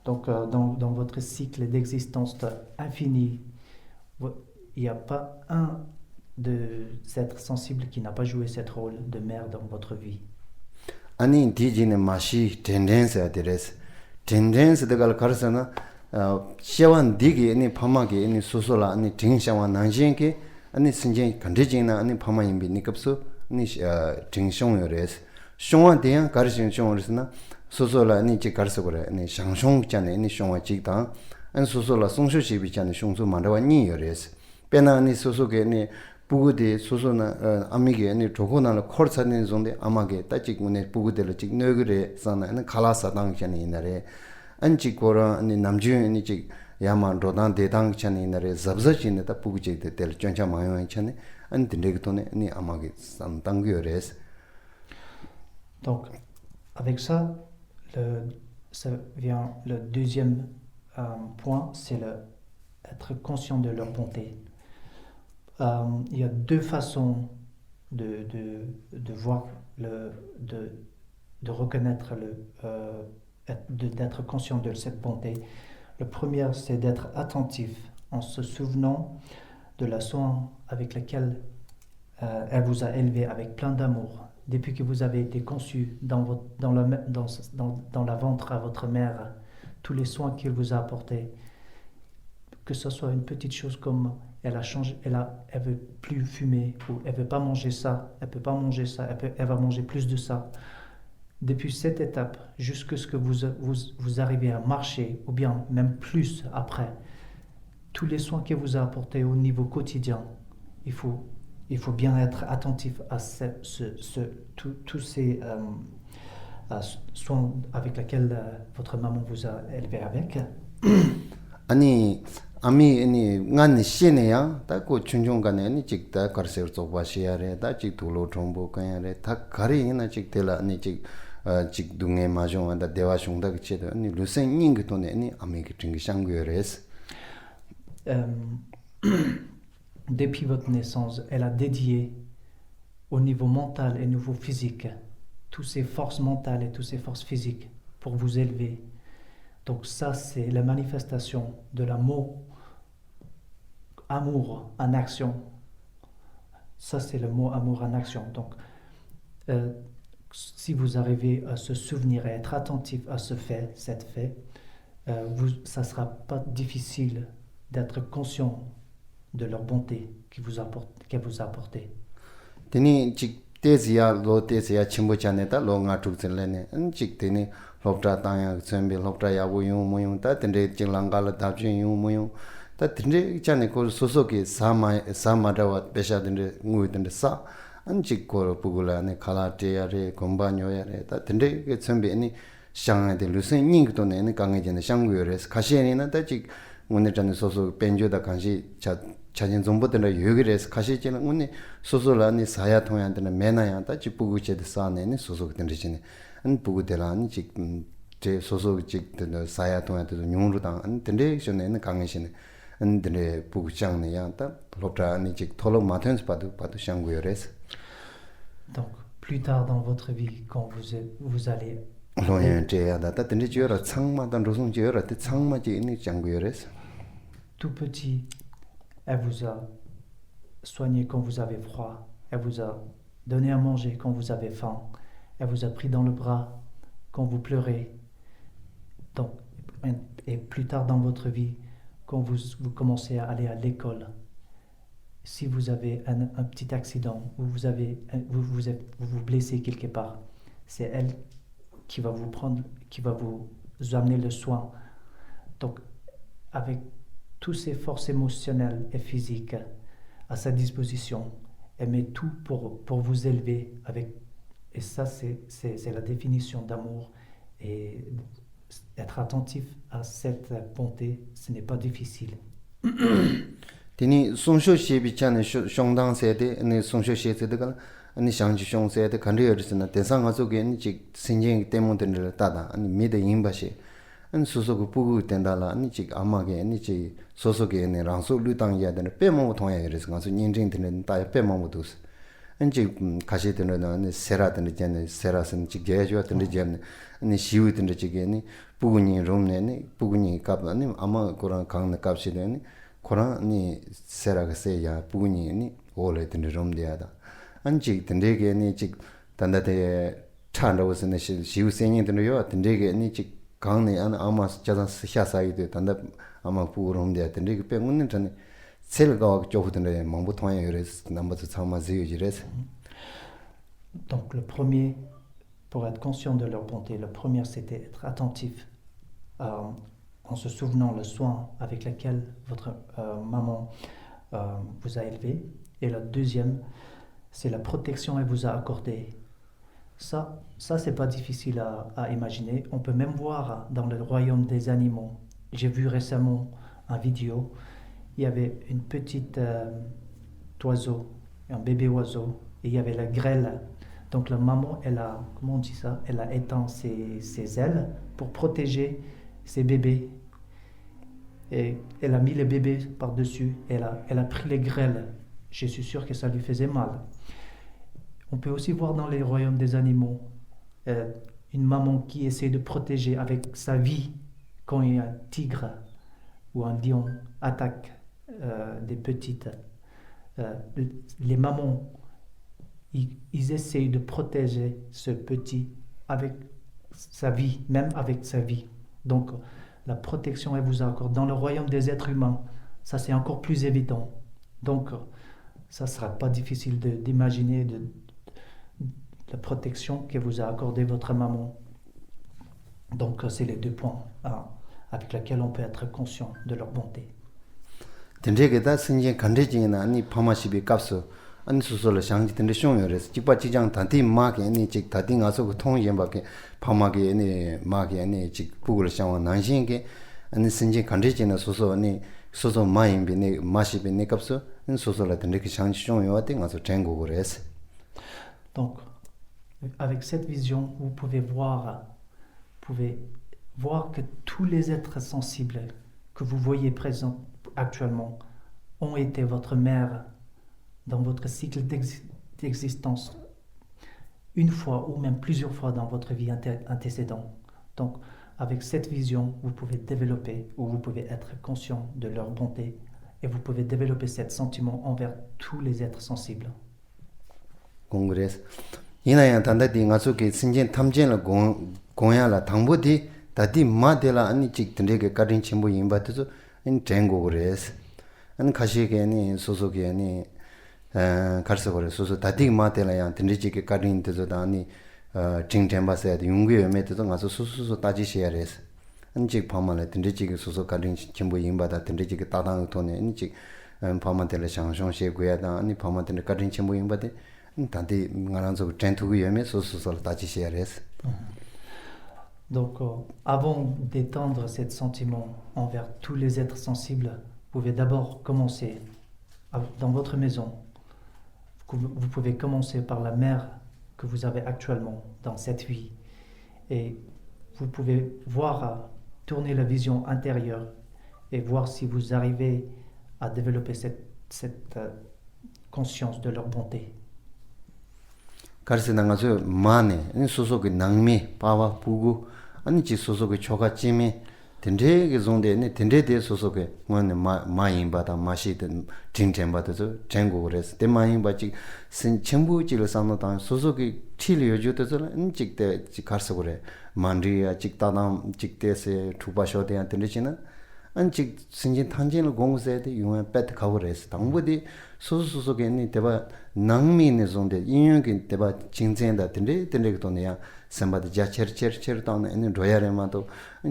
Donc, dans votre cycle d'existence infini, il n'y a pas un des êtres sensibles qui n'a pas joué ce rôle de mère dans votre vie. Ani dijine mashi tendence adres. Tendence de gal karsana shawan digi ni phamage ni sosola ni tingshawan nanjenge ani sinje kandejina ani phamayimbi nikapso ni tingshong yores. Shongwa deya karshin shongresna 소소라 니치 가르서고래 니 상송 있잖아요 니 송화 찍다 안 소소라 송수시비 있잖아요 송수 만다와 니여레스 페나니 소소게니 부구데 소소나 아미게니 조고나를 콜사는 zonde 아마게 따직문에 부구데를 직 너그레 산나는 칼라사 당찬이 이나레 안치고라 아니 남주니 직 야만 로단 대당 찬이 이나레 잡자치네 다 부구제데 될 전차 마요 찬네 안 딘데기토네 니 아마게 산 당겨레스. Donc, avec ça, ça vient le deuxième point, c'est être conscient de leur bonté. Il y a deux façons de voir, de reconnaître, d'être conscient de cette bonté. Le premier, c'est d'être attentif en se souvenant de la soin avec laquelle elle vous a élevé avec plein d'amour. Depuis que vous avez été conçu dans la ventre à votre mère, tous les soins qu'elle vous a apportés, que ce soit une petite chose comme elle a changé, elle veut plus fumer, ou elle veut pas manger ça, elle peut pas manger ça, elle va manger plus de ça. Depuis cette étape, jusqu'à ce que vous arrivez à marcher, ou bien même plus après, tous les soins qu'elle vous a apportés au niveau quotidien, il faut bien être attentif à tous ces soins avec lesquels votre maman vous a élevé avec. 아니 아미 아니 ngani 시네야 다고 춘중간에 아니 직다 가르세르 조바시야레 다직 돌로 정보 간야레 다 가리나 직텔라 아니 직 둥에 마종한다 대화숑다 그치도 아니 루센닝 그토네 아니 아미게 ting이 샹고여레스. Depuis votre naissance, elle a dédié au niveau mental et au niveau physique toutes ses forces mentales et toutes ses forces physiques pour vous élever. Donc ça, c'est la manifestation de l'amour, amour en action. Ça, c'est le mot amour en action. Donc, si vous arrivez à se souvenir et être attentif à cette fait, ça ne sera pas difficile d'être conscient de leur bonté qu'elle vous a apporté. Teni 직 teziya lo teziya chimbo chaneta lo nga tukselene 직 teni lopta tanya sembe lopta yabu yung muyung ta tende jinglangala dabjin yung muyung ta tende chane ko sosoki sama dawa pesha tende ngui tende sa 직 ko pugula ne khala teyare gombanyo yare ta tende ke sembe ni shangay de lusen ning to ne 강에 jene shanguyores 가시에나 다직 오늘 전에 소소 벤조다 간시 자진 정보들의 요기래서 가시지는 오늘 소소라니 사야 통한테는 매나야다 지부구체도 싸네니 소소들이지네 안 부구들라니 지금 제 소소 직들 사야 통한테도 용으로당 안 덴레션에는 강해시네 안들의 부구장네야다 로트라니 직 톨로 마텐스 봐도 샹구요레스. Donc plus tard dans votre vie quand vous allez tout petit, elle vous a soigné quand vous avez froid, elle vous a donné à manger quand vous avez faim, elle vous a pris dans le bras quand vous pleurez. Donc, et plus tard dans votre vie, quand vous commencez à aller à l'école, si vous avez un petit accident ou vous vous blessez quelque part, c'est elle qui va vous prendre, qui va vous amener le soin. Donc, avec toutes ses forces émotionnelles et physiques à sa disposition, elle met tout pour vous élever. Et ça, c'est la définition d'amour. Et être attentif à cette bonté, ce n'est pas difficile. Tini sonsho shebi chane shongdang sede, ne sonsho shede kala, ne shangji shong sede kanri yorisina, tesang aso ge ni chik sinjeng temon tenre tada, ani mide yinba she, ani soso ku pugu tendala, ani chik ama ge, ani chik soso ge ne rangso lutang ya dene, pe mongo tongya yorisina, aso nyingjeng tenre taya pe mongo dos. Ani chik kashi tenre na, ani sera tenre jane, sera sen chik jaya jua tenre jane, ani shiwi tenre chik ani pugu nyi romne, ani pugu nyi kap, ani ama korang kang na kap she de, ani Koran ni sera se ya puni ni ole tin rom de ada anji tende ge ni chi tanda de chanda was ne shi u sen tin yo tende ge ni chi gang ne an ama ja sa sha sa yi de tanda ama pu rom de tende ge pe mun ne sel ga jo hu de mong bu tong ye res number to chama zi yu res. Donc le premier, pour être conscient de leur bonté, le premier c'était être attentif en se souvenant le soin avec lequel votre maman vous a élevé. Et la deuxième, c'est la protection qu'elle vous a accordée. Ça c'est pas difficile à imaginer. On peut même voir dans le royaume des animaux. J'ai vu récemment une vidéo. Il y avait une petite oiseau, un bébé oiseau, et il y avait la grêle. Donc la maman, elle a, comment on dit ça? Elle a éteint ses ailes pour protéger ses bébés. Et elle a mis les bébés par-dessus. Elle a pris les grêles. Je suis sûr que ça lui faisait mal. On peut aussi voir dans les royaumes des animaux une maman qui essaie de protéger avec sa vie quand il y a un tigre ou un lion attaque des petites. Les mamans, ils essayent de protéger ce petit avec sa vie, même avec sa vie. Donc, la protection, elle vous accorde. Dans le royaume des êtres humains, ça c'est encore plus évident. Donc, ça ne sera pas difficile d'imaginer la protection que vous a accordée votre maman. Donc, c'est les 2 points avec lesquels on peut être conscient de leur bonté. 된대게다 신진 간대징이나 아니 파마시비 값서 아니 수술을 상지 된대 쇼요레스 집바지장 단티 마게 아니 직 다딩 가서 그 통연밖에 파마게 아니 마게 아니 직 부글 상원 난신게 아니 신진 간대징나 수술 아니 수술 마임비네 마시비네 값서 수술을 된대 그 상지 쇼요한테 가서 전국을했어. Donc, avec cette vision, vous pouvez voir que tous les êtres sensibles que vous voyez présents actuellement ont été votre mère dans votre cycle d'existence une fois ou même plusieurs fois dans votre vie antécédente. Donc, avec cette vision, vous pouvez développer ou vous pouvez être conscient de leur bonté et vous pouvez développer ce sentiment envers tous les êtres sensibles. Congrès. 이나야 단다디 가서게 신진 탐진을 공야라 당보디 다디 마데라 아니 직 드네게 가린 친구 임바트서 인 전국을해서 안 가시게니 소소게니 갈서거래 소소 다디 마데라야 드네지게 가린 데서다 아니 징템바세야 용괴 메트도 가서 소소소 따지셔야래서 안직 파만에 드네지게 소소 가린 친구 임바다 드네지게 따당 돈에 인직 파만텔레 상상시에 고야다 아니 파만텔레 가린 친구 임바데 단디 ngaranzo tentugu yeme sosusol tachiseres. Donc avant d'étendre ce sentiment envers tous les êtres sensibles, vous pouvez d'abord commencer dans votre maison. Vous pouvez commencer par la mère que vous avez actuellement dans cette vie et vous pouvez voir tourner la vision intérieure et voir si vous arrivez à développer cette conscience de leur bonté. 가르세 나가서 마네 이 소속의 낭미 바와 부구 아니 지 소속의 초가찜이 된대게 zon데네 된대대 소속의 뭐네 마인바다 마시든 진템바다서 전국을해서 대마인바지 신 전부지를 삼노다 소속의 틸려주듯서 인직대 가서 그래 만리아 직다남 직대세 투바쇼대한 된대지는 안직 신진 탄진을 공부해야 용한 배트 가버려서 당부디 소소소속에 대바 낭미네 zon데 인용긴 대바 진전다 된데 돈이야 선바디 자처처처 돈에 로야레마도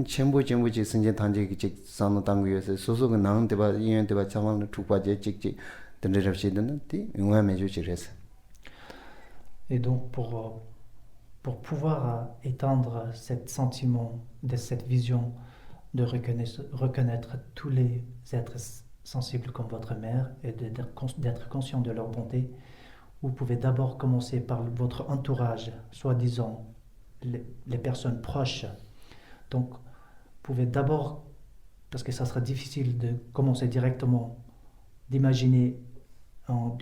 전부지 신진 탄지기 직 산노 당구에서 소소가 낭 대바 인용 대바 차만 투바제 직직 된데랍시는 티 용한 매주지레서. Et donc pour pouvoir étendre cet sentiment de cette vision de reconnaître tous les êtres sensibles comme votre mère et d'être conscient de leur bonté, vous pouvez d'abord commencer par votre entourage, soi-disant les personnes proches. Donc, vous pouvez d'abord, parce que ça sera difficile de commencer directement, d'imaginer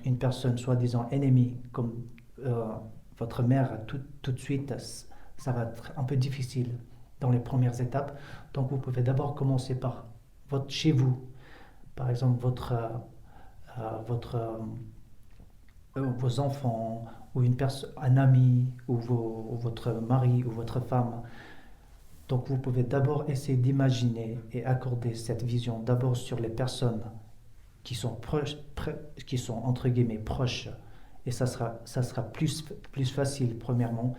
une personne soi-disant ennemie comme votre mère tout de suite, ça va être un peu difficile dans les premières étapes. Donc vous pouvez d'abord commencer par chez vous, par exemple vos enfants ou un ami ou votre mari ou votre femme. Donc vous pouvez d'abord essayer d'imaginer et accorder cette vision d'abord sur les personnes qui sont proches, qui sont entre guillemets proches, et ça sera plus facile premièrement.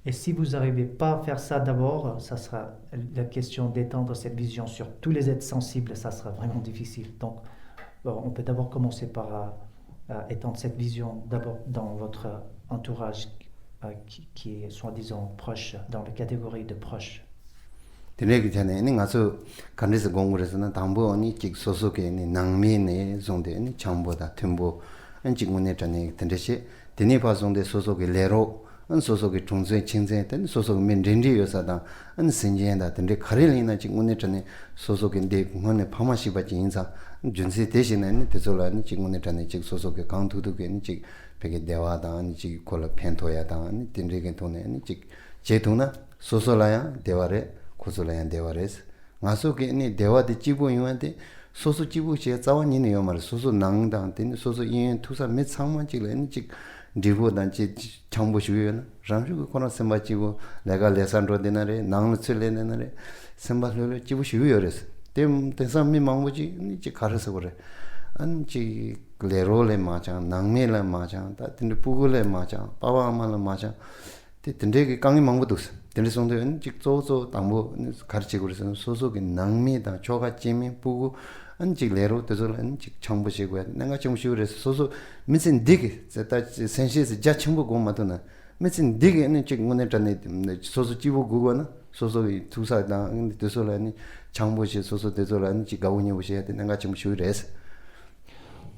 Et si vous n'arrivez pas à faire ça d'abord, ça sera la question d'étendre cette vision sur tous les êtres sensibles, ça sera vraiment difficile. Donc, on peut d'abord commencer par étendre cette vision d'abord dans votre entourage qui est soi-disant proche, dans la catégorie de proche. 되게 전에 가서 간에서 공부해서는 담보니 직 소속에 낭미네 zonde cham보다 템보 안직문에 전에 된듯이 되니 봐송데 소속에 레로 안 소속에 중세 칭제된 소속 민린리 요사다 안 신진다 된데 가릴이나 직문에 전에 소속인데 공원에 파마시바지 인사 준세 대신에 대솔라니 직문에 전에 직 소속에 강투도게 직 베게 대화다 아니 직 콜라 펜토야다 아니 된리게 돈에 아니 직 제도나 소소라야 대화래 고솔라야 대화레스 마소게 니 대화데 지부 요한테 소소 지부 제 자원이네 요 말 소소 낭당데 소소 인 투사 몇 상만 지레니 직 디보단지 정보시위나 ramshu kono semba chibu lega lesandro denare nang chele denare semba lele chibu shiwiores tem tesam mi mangboji ni chi karase gore an chi lerole ma cha nangmele ma cha ta tin pugule ma cha pawa mal ma cha te tinde 강이 망보도스 tinde sonde 직 조조 당보 가르치고 그래서 소속이 nang미다 조가 찜이 pugu 안직 레로 되절은 직 정보시고야 내가 정보시고래서 소소 미친 디게 제타 센시스 자 정보고 맞더나 미친 디게는 직 문에 전에 소소 지부 그거나 소소이 두사다 되절은 정보시 소소 되절은 직 가운이 오셔야 돼 내가 정보시고래서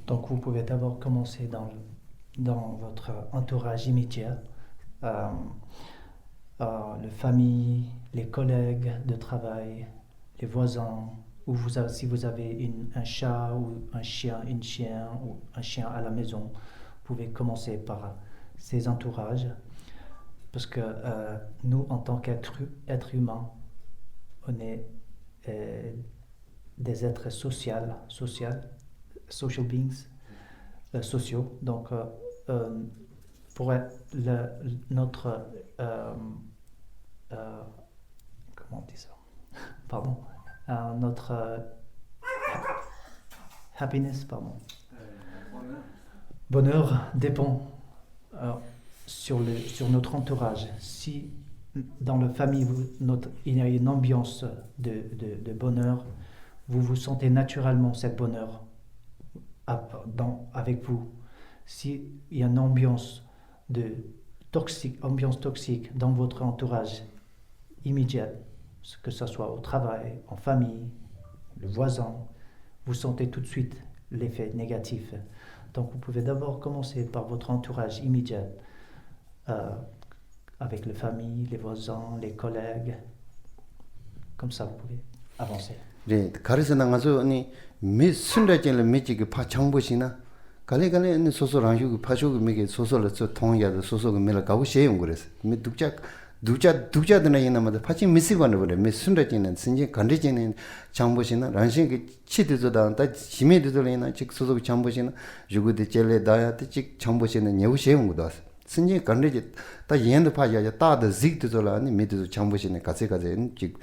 Donc vous pouvez d'abord commencer dans votre entourage immédiat, les familles, les collègues de travail, les voisins, ou si vous avez un chat ou un chien, une chien ou un chien à la maison, vous pouvez commencer par ces entourages, parce que nous, en tant qu'êtres humains, on est des êtres social beings, sociaux. Donc, pour notre comment on dit ça? Pardon. Notre happiness, bonheur dépend sur notre entourage. Si dans la famille il y a une ambiance de bonheur, vous vous sentez naturellement cette bonheur avec vous. Si il y a une ambiance toxique dans votre entourage immédiat, que ce soit au travail, en famille, le voisin, vous sentez tout de suite l'effet négatif. Donc vous pouvez d'abord commencer par votre entourage immédiat, avec la famille, les voisins, les collègues. Comme ça, vous pouvez avancer. 네, 가르쳐 나가서 아니 미 순다전에 미지기 파창보시나 갈래갈래 소소랑 휴그 파쇼그 미게 소소를 저 통야도 소소그 밀어 가고 시행 그래서 미 두자드나 이나마다 파치 미시관을 그래 미 순다전에 신지 간리전에 창보시나 란신기 치드저다 다 지메드들이나 즉 소소그 창보시나 주구데 젤레 다야데 즉 창보시는 여우 시행 거다 신지 간리지 다 연도 파야야 다더 직드저라니 미드도 창보시네 가세가세 즉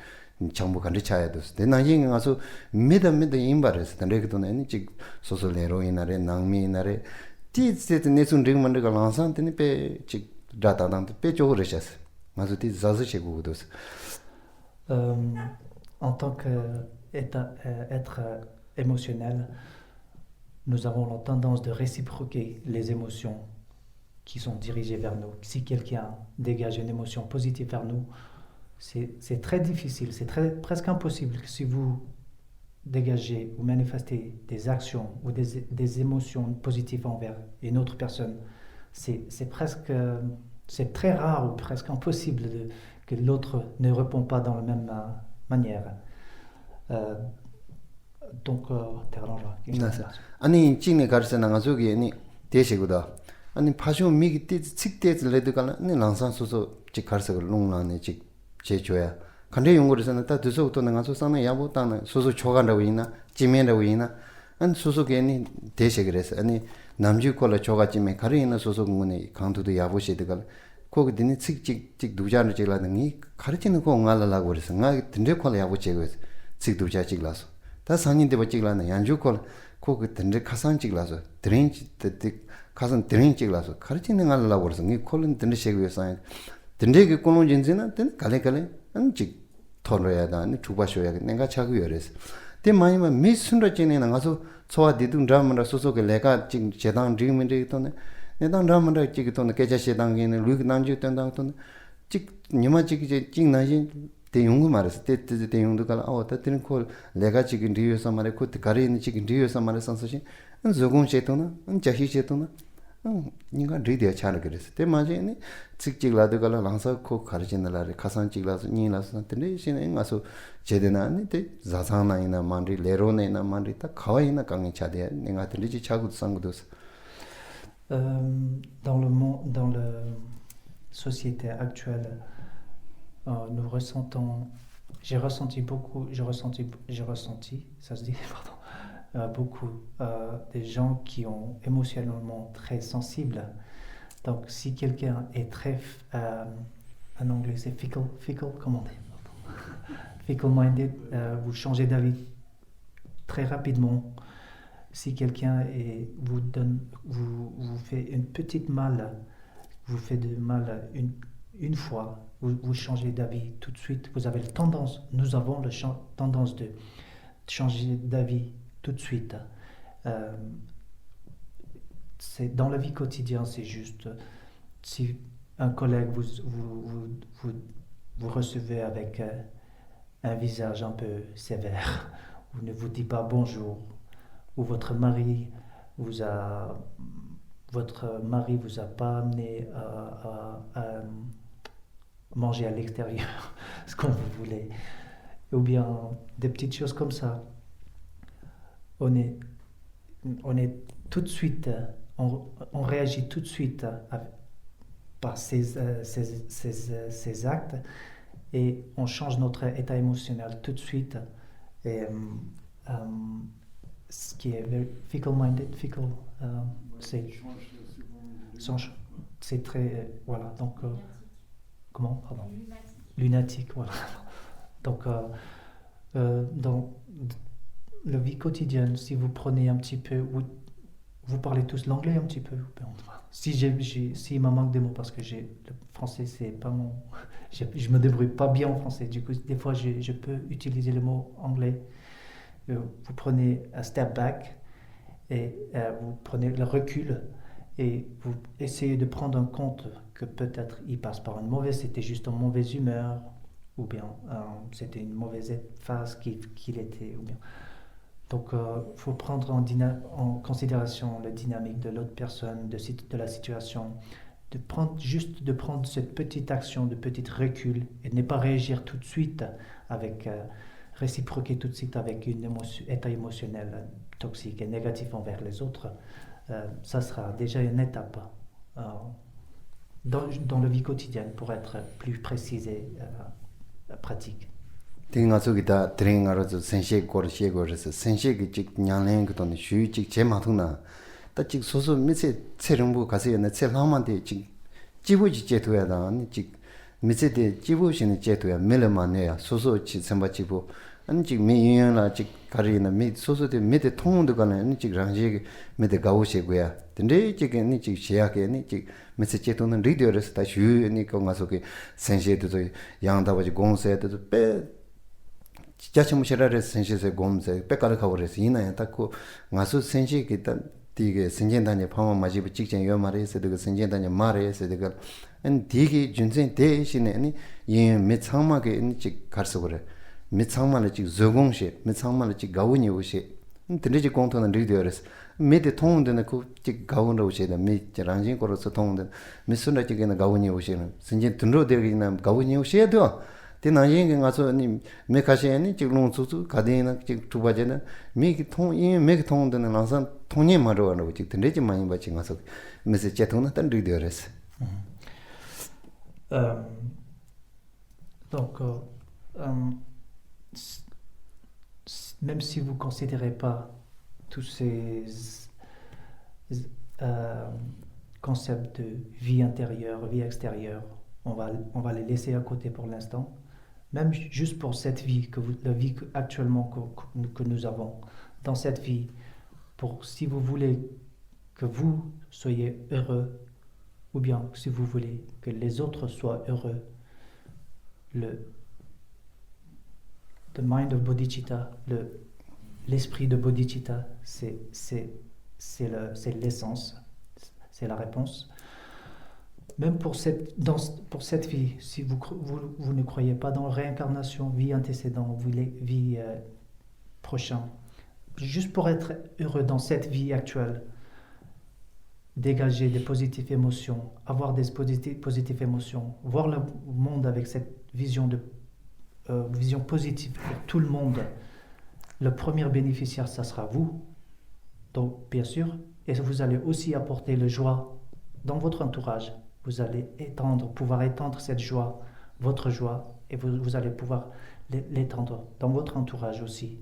정보 간리차야 됐어. 내나잉 가서 미다 임바레스. 내게도네 직 소설레로이나레 낭미나레 티스테 네순 링만데가 란산테니 페직 다다단테 페조르샤스. 마서 티 자즈시고도스. En tant qu'être émotionnel, nous avons la tendance de réciproquer les émotions qui sont dirigées vers nous. Si quelqu'un dégage une émotion positive vers nous, c'est très difficile, c'est presque impossible que si vous dégagez ou manifestez des actions ou des émotions positives envers une autre personne, c'est très rare ou presque impossible que l'autre ne répond pas dans la même manière. Donc, 아니 찐에 가르쳐 나가서기 아니 대시고다. 아니 파쇼 미기 틱틱 레드가 아니 랑산 소소 직 가르쳐를 농나네 직 제조야. 근데 연구에서는 다 드서부터 나가서 사는 야보다는 소소 초간다고 있나? 지면다고 있나? 안 소소게니 대세 그래서 아니 남주 콜라 초가지면 가리는 소소군에 강도도 야보시드가 거기더니 찍찍찍 두자를 찍라더니 가르치는 거 옹알라고 그래서 나 든데 콜라 야보치고 찍 두자 찍라서 다 상인데 뭐 찍라는 양주 콜 거기 든데 가산 찍라서 드링 가산 드링 찍라서 가르치는 알라고 그래서 이 콜은 든데 세고서 든데게 꼬는 진지나 든 갈래갈래 안직 토로야다 아니 주바쇼야 내가 자고 열어서 때 많이 미 순라진에 나가서 소화 디둥 드라마라 소소게 내가 지금 제당 드리면데 또네 내당 드라마라 지금 또네 계좌 세당에는 루그 난주 된당 또네 직 니마 지금 찍나신 대용구 말했어 때 대용도 갈 아왔다 드는 콜 내가 지금 리유서 말에 그 가리는 지금 리유서 말에 선서신 조금 셰토나 자히 셰토나 니가 리디어 차를 그랬어 때 맞이니 직직라도 갈라 랑서 코 가르치는라래 가산 찍라서 니라서 근데 신에 가서 제대나니 때 자상나이나 만리 레로네나 만리 딱 가와이나 강이 차대 내가 들리지 차고 상고도 Dans le monde, dans la société actuelle, nous ressentons, j'ai ressenti, ça se dit, pardon, beaucoup des gens qui ont émotionnellement très sensibles. Donc, si quelqu'un est très, en anglais c'est fickle, comment on dit, fickle-minded, vous changez d'avis très rapidement. Si quelqu'un vous fait une petite mal, vous fait de mal une fois, vous changez d'avis tout de suite. Vous avez nous avons la tendance de changer d'avis tout de suite. C'est dans la vie quotidienne, c'est juste si un collègue vous recevez avec un visage un peu sévère, ou ne vous dit pas bonjour, ou votre mari vous a pas amené à manger à l'extérieur, ce qu'on vous voulez, ou bien des petites choses comme ça. On est tout de suite, on réagit tout de suite par ces actes et on change notre état émotionnel tout de suite. Et ce qui est fickle-minded, c'est très, voilà, donc, comment, pardon, lunatique, voilà. Donc, dans la vie quotidienne, si vous prenez un petit peu, vous parlez tous l'anglais un petit peu. S'il me manque des mots parce que le français c'est pas mon, je me débrouille pas bien en français. Du coup, des fois je peux utiliser le mot anglais. Vous prenez un step back et vous prenez le recul et vous essayez de prendre en compte que peut-être il passe par c'était juste une mauvaise humeur ou bien c'était une mauvaise phase qu'il était ou bien. Donc, il faut prendre en considération la dynamique de l'autre personne, de la situation, de prendre cette petite action, de petit recul et de ne pas réagir tout de suite réciproquer tout de suite avec un état émotionnel toxique et négatif envers les autres. Ça sera déjà une étape dans la vie quotidienne pour être plus précise et pratique. 띵가 저기다 드링하러서 센셰 고르시고서 센셰기 직 냥랭 그돈 슈직 제마통나 따직 소소 미세 체령부 가서는 체라만데 직 지부지 제도야다 직 미세데 지부시는 제도야 멜만네야 소소 지 선바지부 아니 직 미유연라 직 가리나 미 소소데 미데 통도 가는 직 랑지 미데 가오시고야 근데 지금 직 시야게 직 미세 제도는 리더스 다 슈니 거가서게 센셰도 양다버지 공세도 빼 지자체 무시라를 센시세 곰세 백가를 가버려서 이나야 딱고 가수 센시 기타 디게 생전단에 파마 마지부 직전 요 말에서 그 생전단에 말에서 그 안 디게 준생 대신에 아니 이 미창마게 인지 가서 그래 미창마를 지 조공시 미창마를 지 가운이 오시 들리지 공통은 리더스 미데 통운데는 그 가운으로 오시다 미 장진 거로서 통운데 미순나 지게는 가운이 오시는 생전 등로 되기는 가운이 오셔야 돼 나중에 가서 니 메카시에니 지금 소소 가데나 지금 두바제나 미기 통되는 항상 통이 말어라고 지금 되지 많이 받지 가서 메시지 통나 단 리더스. Donc même si vous considérez pas tous ces concepts de vie intérieure, vie extérieure, on va les laisser à côté pour l'instant. Même juste pour cette vie, la vie actuellement que nous avons, dans cette vie, si vous voulez que vous soyez heureux, ou bien si vous voulez que les autres soient heureux, the mind of bodhicitta, l'esprit de bodhicitta, c'est l'essence, c'est la réponse. Même pour cette vie, si vous ne croyez pas dans réincarnation, vie antécédente, vie prochaine, juste pour être heureux dans cette vie actuelle, dégager des positives émotions, avoir des positives émotions, voir le monde avec cette vision positive pour tout le monde. Le premier bénéficiaire, ça sera vous, donc bien sûr, et vous allez aussi apporter la joie dans votre entourage. Vous allez pouvoir étendre cette joie, votre joie, et vous allez pouvoir l'étendre dans votre entourage aussi.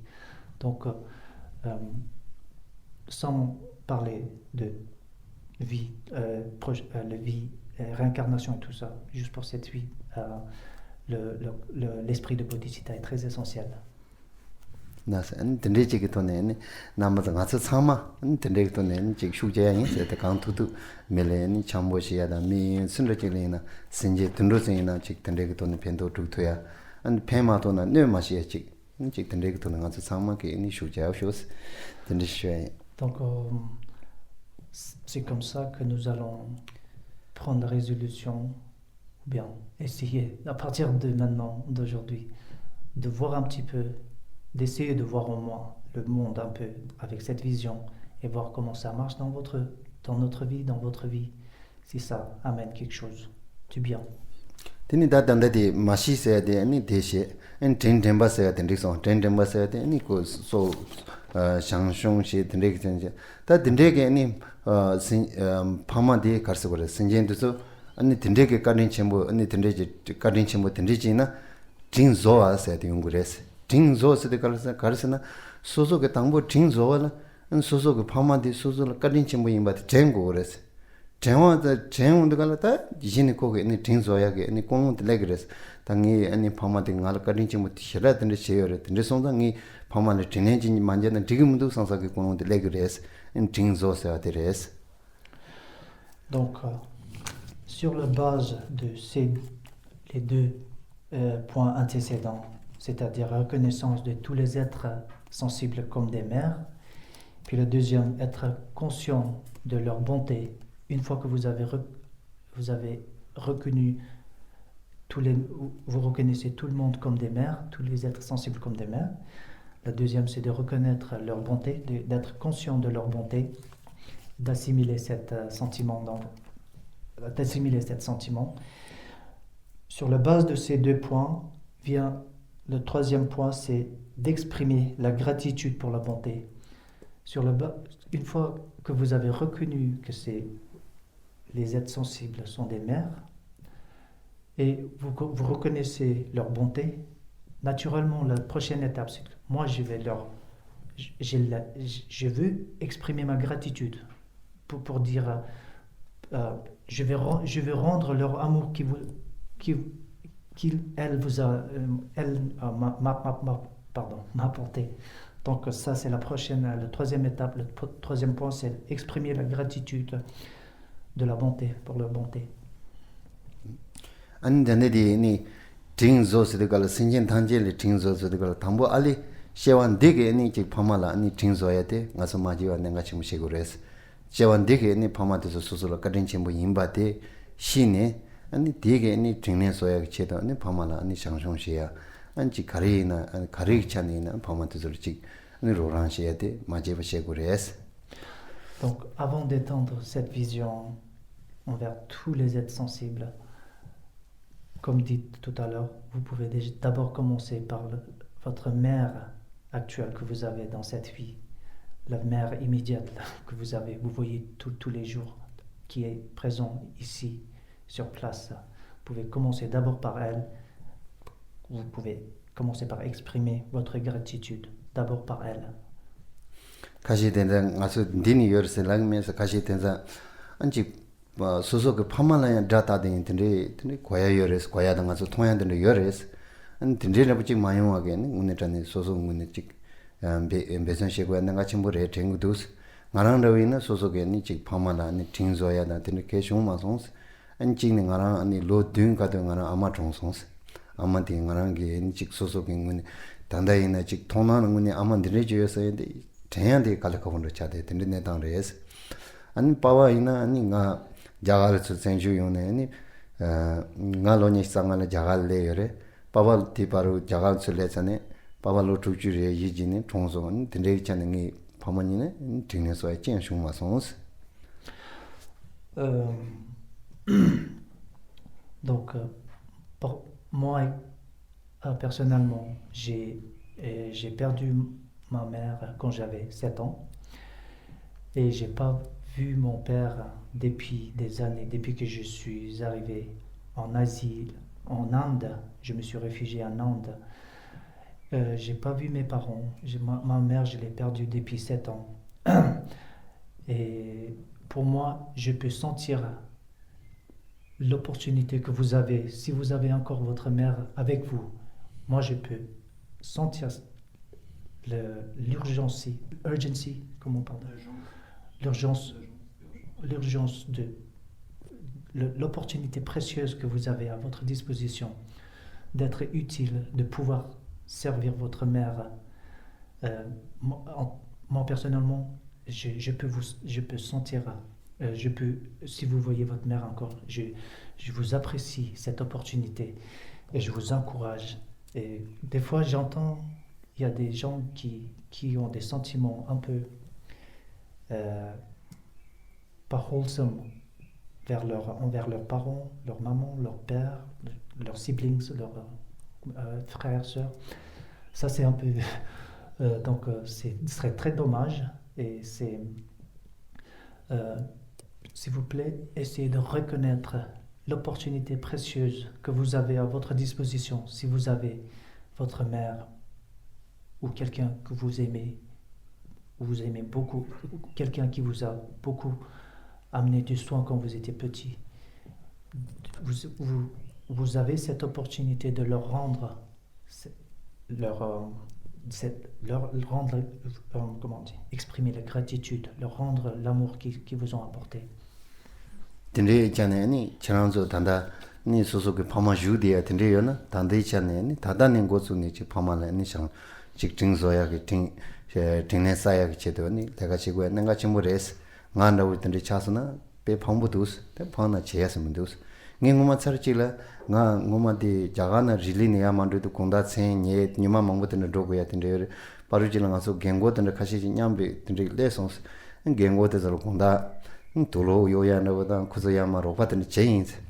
Donc, sans parler de vie, réincarnation et tout ça, juste pour cette vie, l'esprit de bodhicitta est très essentiel. 나서 근데 저기 돈에 남아서 가서 참아 근데 돈에 지 슈제야니 세대 강투도 멜레니 참보시야다 미 순르지리나 신제 든로스이나 지 근데 돈에 벤도 두토야 안 페마도나 뇌마시야 지 근데 돈에 가서 참아게 이 슈제야 쇼스 근데 슈에 Donc c'est comme ça que nous allons prendre résolution, ou bien essayer à partir de maintenant, d'aujourd'hui, de voir un petit peu, d'essayer de voir au moins le monde un peu avec cette vision et voir comment ça marche dans notre vie, dans votre vie, si ça amène quelque chose du bien. Tini da dandadi mashi sayade ani deshe en tendemba sayade ndikso tendemba sayade ani ko so shangshong shi tendek tenje da tendeke ani phama de karse gore sinjen so ani tendeke karin chembo ani tendeke karin chembo tendeji na jingzo a sayade yungures jingzo sede karsena soso ke tangbo jingzo wala an soso ke phama de soso karin chembo yimba jengo gores 제왕의 제왕도 갈다 이진이 거기 있는 딩소야게 아니 공원들 레그레스 당이 아니 파마딩 알까린지 못 싫어하던데 제어를 근데 송당이 파마를 지내지 만져는 지금도 상사게 공원들 레그레스 인 딩소서야 되레스. Donc sur la base de les deux points antécédents, c'est-à-dire reconnaissance de tous les êtres sensibles comme des mères, puis le deuxième, être conscient de leur bonté. Une fois que vous avez reconnu vous reconnaissez tout le monde comme des mères, tous les êtres sensibles comme des mères. La deuxième, c'est de reconnaître leur bonté, d'être conscient de leur bonté, d'assimiler cet sentiment. Sur la base de ces deux points, vient le troisième point, c'est d'exprimer la gratitude pour la bonté. Une fois que vous avez reconnu que les êtres sensibles sont des mères, et vous reconnaissez leur bonté, naturellement, la prochaine étape, c'est que moi, je veux exprimer ma gratitude pour dire, je veux rendre leur amour qu'elle m'a apporté. Donc ça, c'est la troisième étape. Le troisième point, c'est exprimer la gratitude de la bonté, pour leur bonté. 안전에디 니 딩조스데갈 신진 단제리 딩조스데갈 담보 알리 셰완 되게 니 파마라 니 딩조야 돼 가서 마지와 내가 지금 시고레스 셰완 되게 니 파마데서 소소로 가든 뭐 임바데 시네 아니 되게 니 딩네서야 체도 니 파마라 니 상송시야 안지 가리나 가리찬이나 파마데서지 니 로란시야 돼 마지와 시고레스. Donc avant d'étendre cette vision envers tous les êtres sensibles, comme dit tout à l'heure, vous pouvez d'abord commencer par votre mère actuelle que vous avez dans cette vie, la mère immédiate que vous avez, vous voyez tous les jours, qui est présent ici, sur place. Vous pouvez commencer d'abord par elle, vous pouvez commencer par exprimer votre gratitude, d'abord par elle. 가시된다 가서 니니 열세랑면서 가시된다 안지 소소그 파마라야 다다된데 고야열에서 고야당 가서 통한데 열에서 안 딘데를 붙이 마용하게는 오늘전에 소소문에 직 배선시고 하는 같이 뭐래 된것도 나랑라위는 소소게니 직 파마라니 팅조야다 되는 개숑마송스 안지는 나랑 아니 로든 가든 나랑 아마 종송스 아마디 나랑 게 직 소소긴 단다이나 직 통나는 거니 아마 드레지여서인데 대한데 갈거본로 차대 된데 내당레스 안 빠와이나 아니가 자갈스 생주요네 아니 ngaloni sangala jagal le yore pabal ti paru jagal sule chane pabalo tukjure yijini tongso ni tinde chane ngi phamani ne tingne so chen shuma sons donc pour moi personnellement j'ai perdu ma mère quand j'avais 7 ans et j'ai pas vu mon père depuis des années, depuis que je suis arrivé en Asie, en Inde. Je me suis réfugié en Inde. J'ai pas vu mes parents. Ma mère, je l'ai perdue depuis 7 ans. Et pour moi, je peux sentir l'opportunité que vous avez. Si vous avez encore votre mère avec vous, moi, je peux sentir l'urgency, comment on parle? L'urgence de l'opportunité précieuse que vous avez à votre disposition d'être utile, de pouvoir servir votre mère. Moi personnellement, je peux sentir, si vous voyez votre mère encore, je vous apprécie cette opportunité et je vous encourage. Et des fois, j'entends, il y a des gens qui ont des sentiments un peu pas wholesome envers leurs parents, leur maman, leur père, leurs siblings, leurs frères, sœurs. Ça, c'est un peu... donc, ce serait très dommage. Et c'est... s'il vous plaît, essayez de reconnaître l'opportunité précieuse que vous avez à votre disposition. Si vous avez votre mère ou quelqu'un que vous aimez beaucoup, quelqu'un qui vous a beaucoup amené du soin quand vous étiez petit, vous avez cette opportunité de leur rendre comment dire, exprimer la gratitude, leur rendre l'amour qu'ils vous ont apporté. Tende chane ni chanzo tanda ni soso ke phama judia tende yona tande chane ni tada ne gosu ni chi phama la ni chang chik ting zoya ke ting tingne saya ke chedo ni daga chigwa nanga chimures nganda ul tende chasna pe phambu dus te phana cheyas mundus ngenguma charchila nga ngoma de jagana rili ne yamandu du konda chen nye nyuma mangbo tende dogo ya tende parujila ngaso gengo tende khashi nyambe tende lessons gengo te zalo konda 돌로 요야나보다 구조야마 로바드니 제인스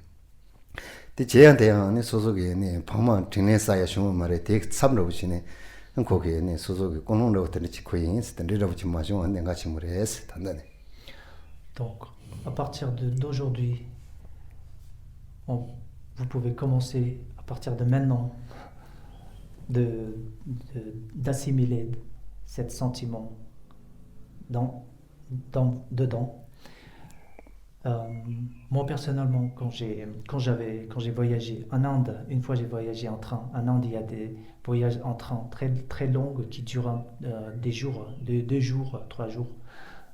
데 제한테야니 소속에니 방만 드네사야 shum 말에 데 참로시네 거기에니 소속이 공론로부터니 지코인스 던리로부터 마중 내가 침으레스 단단해. Donc à partir d'aujourd'hui vous pouvez commencer à partir de maintenant d'assimiler cet sentiment dedans. Moi personnellement, quand j'ai voyagé en Inde, une fois j'ai voyagé en train. En Inde, il y a des voyages en train très très longs qui durent des jours, 2 jours, 3 jours.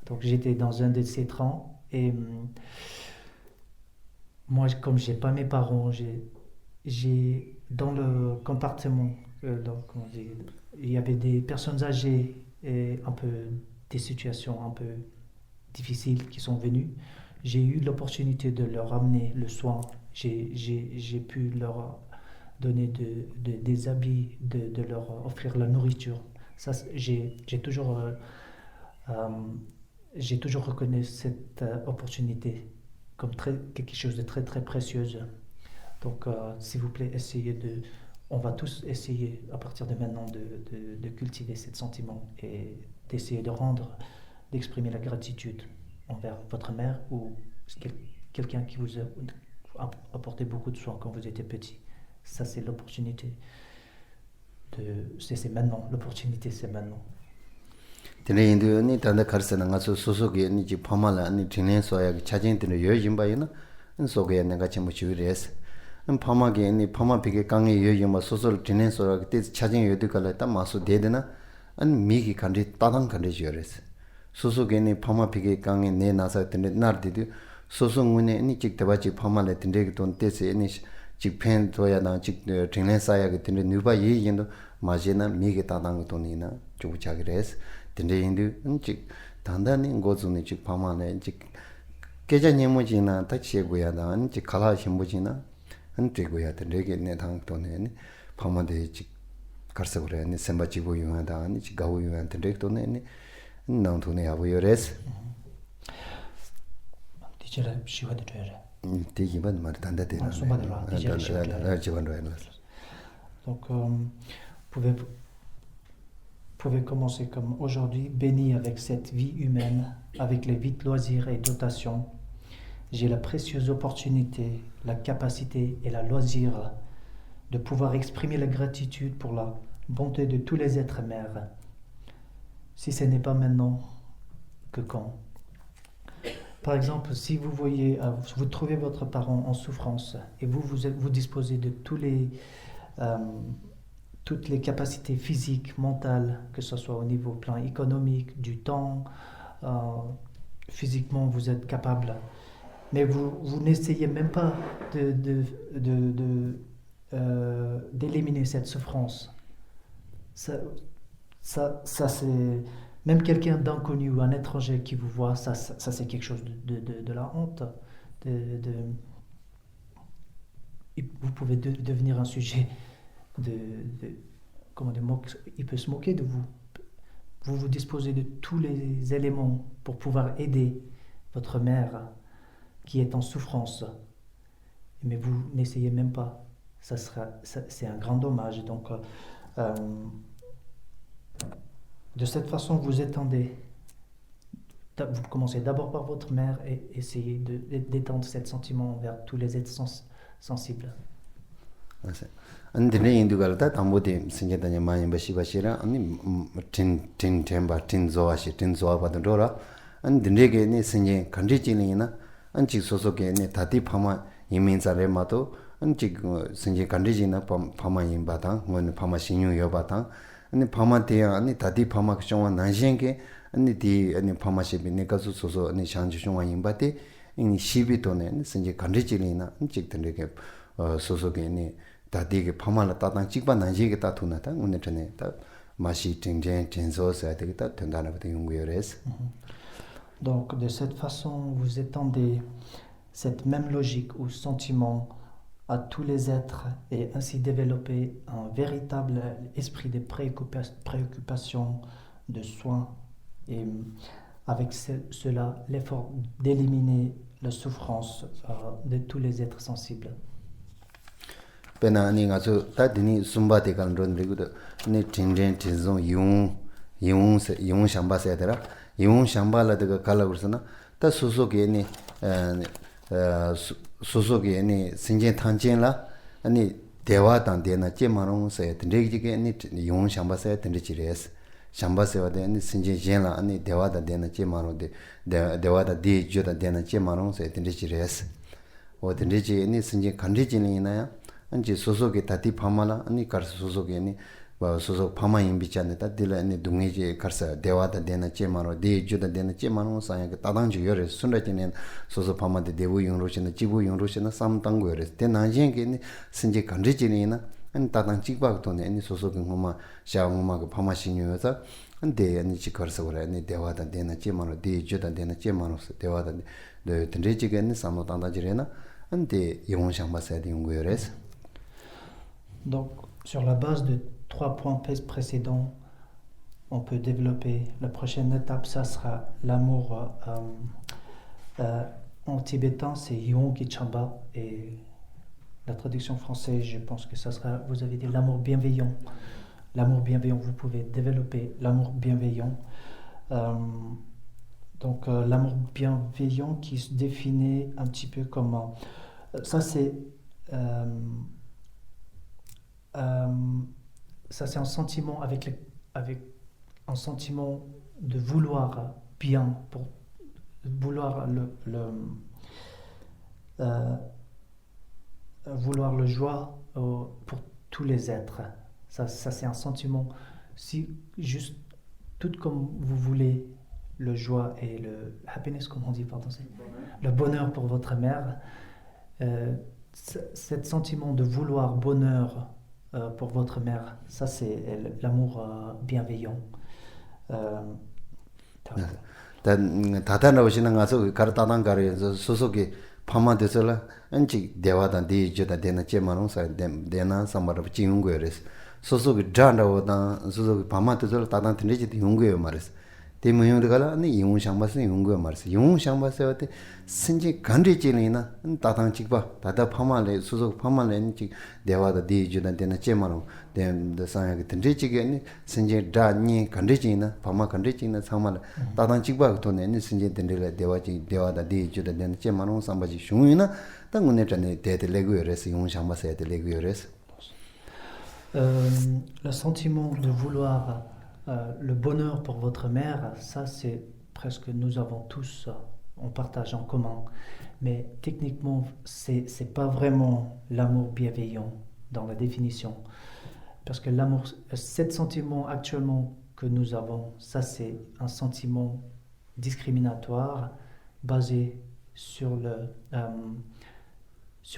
Donc j'étais dans un de ces trains et moi, comme j'ai pas mes parents, j'ai dans le compartiment, il y avait des personnes âgées et un peu des situations un peu difficiles qui sont venues. J'ai eu l'opportunité de leur amener le soin. J'ai pu leur donner des habits, de leur offrir la nourriture. Ça, j'ai toujours reconnu cette opportunité comme quelque chose de très très précieuse. Donc, s'il vous plaît, on va tous essayer à partir de maintenant de cultiver ce sentiment et d'essayer d'exprimer la gratitude envers votre mère ou quelqu'un qui vous a apporté beaucoup de soin quand vous étiez petit. Ça, c'est l'opportunité. C'est maintenant. L'opportunité, c'est maintenant. Tene indu ni tanda karsana ngaso sosoge ni ji phamala ni tine soya gi chajin tene yoyimba yina en soge nga chemu chiwires en phamage ni phama pige kangi yoyimba sosol tine soya gi te chajin yodikala ta maso dedena an migi kandi tadang kandi jores 소소게 니 파마 피게 강에 내 나사 때네 나르디도 소소문에 니 직대바지 파마레 딘데기 돈 때세 니 chik pen toya da chik trinlen saya ge tinde nuba yi yendo majena mi ge ta dang to ni na chu cha ge res tinde indu chik tanda ni ngozu ni chik pama ne chik keja nyemo ji na ta che go ya da chik kala shimbo ji na an tre go ya tinde ge ne dang to ne pama de chik karsa go re ne semba chi go yu da ni chik ga yu ya tinde to ne nang to ne ya bo yo res Dice shiva de tere. Donc, pouvez commencer comme aujourd'hui, béni avec cette vie humaine, avec les vides loisirs et dotations. J'ai la précieuse opportunité, la capacité et la loisir de pouvoir exprimer la gratitude pour la bonté de tous les êtres mères. Si ce n'est pas maintenant, que quand? Par exemple, si vous voyez, vous trouvez votre parent en souffrance et vous disposez de toutes les capacités physiques, mentales, que ce soit au niveau plan économique, du temps, physiquement vous êtes capable, mais vous n'essayez même pas d'éliminer cette souffrance. Ça c'est... Même quelqu'un d'inconnu ou un étranger qui vous voit, ça c'est quelque chose de la honte. Vous pouvez devenir un sujet il peut se moquer de vous. Vous disposez de tous les éléments pour pouvoir aider votre mère qui est en souffrance. Mais vous n'essayez même pas. C'est un grand dommage. Donc, de cette façon, vous étendez. Vous commencez d'abord par votre mère et essayez d'étendre cet sentiment vers tous les êtres sensibles. Andine indugalta tambode sinjatanya mayamba shibashira ani tin temba tin zoa badora andinege ne sinje kandijinina anchi sosoke ne tati phama yiminzare mato anchi sinje kandijina phama yimbata ngon phama sinyu yobata ani phama te ani tati phama kshwa nanjenge ani di ani phama shibi ne kasu soso ani shanju shwa yimbate ini shibi to ne sinje kandijinina anchi tendege sosoke ne 다디게 파마라 따당 찍바 난지게 따투나다 오늘전에 다 마시 tingjen tenzo ça 되겠다 된다는 것도 연구열에서. Donc de cette façon vous étendez cette même logique ou sentiment à tous les êtres et ainsi développer un véritable esprit de préoccupation, de soins et avec cela l'effort d'éliminer la souffrance de tous les êtres sensibles. Pena ani ngaso ta dini sumba te kan ron rigudo ne tingren tizon yung shamba se dera yung shamba la de kala gursana ta soso ge ne sinjen tanjen la ani dewa tan de na che marong se tinde ge ne yung shamba se tinde chires shamba se wa de ni sinjen jen la ani dewa da de na che marong de dewa da de jo da de na che marong se tinde chires o tinde ji ni sinjen kandri jin ina ya 안지 소소게 다티 파마라 아니 가르스 소소게 아니 바 소소 파마 임비찬다 딜라 아니 둥이지 가르스 대와다 되나 제마로 데주다 되나 제마로 사야게 따당지 요레 순라지네 소소 파마데 대부 용로시나 지부 용로시나 삼당고 요레 대나진게 신지 간지지니나 안 따당 찍박도네 아니 소소게 뭐마 샤고마가 파마 신유여서 안데 아니 지거서 그래 아니 대와다 되나 제마로 데주다 되나 제마로 대와다 네 든지게 아니 삼노당다지레나 안데 용상바사데 용고요레스. Donc, sur la base de 3 points précédents, on peut développer. La prochaine étape, ça sera l'amour. En tibétain, c'est Yongi Chamba. Et la traduction française, je pense que ça sera, vous avez dit l'amour bienveillant. L'amour bienveillant, vous pouvez développer l'amour bienveillant. Donc, l'amour bienveillant qui se définit un petit peu comme... ça, c'est un sentiment avec un sentiment de vouloir bien, pour vouloir vouloir le joie pour tous les êtres. Ça c'est un sentiment, si juste tout comme vous voulez le joie et le happiness, comme on dit, pardon, c'est le bonheur pour votre mère. cet sentiment de vouloir bonheur pour votre mère, ça c'est l'amour bienveillant. Euh, 다 다다나 오시는 가서 가르다단 가르에서 소속이 파마 되서라 안치 대화단 디저다 되나 제만은 사 되나 삼바로 지는 거였어 소속이 잔다오다 소속이 파마 되서 다단 되지 되는 거예요 말했어 대 모형들가 아니 이용 상바스 이용 거 말했어 이용 상바스 때 신지 간리지니나 다단 찍봐 다다 파마래 소속 파마래 지 대화다 디저다 되나 제만은 데 상하게 된지게 아니 신지 다니 간리지나 파마 간리지나 상말 다단 찍봐 돈에 신지 된들 대화지 대화다 디저다 되나 제만은 상바지 슝이나 당군에 전에 대들레고여서 이용 상바스 대들레고여서 Le sentiment de vouloir le bonheur pour votre mère, ça c'est presque nous avons tous, on partage en commun. Mais techniquement, c'est pas vraiment l'amour bienveillant dans la définition. Parce que l'amour, cet sentiment actuellement que nous avons, ça c'est un sentiment discriminatoire basé sur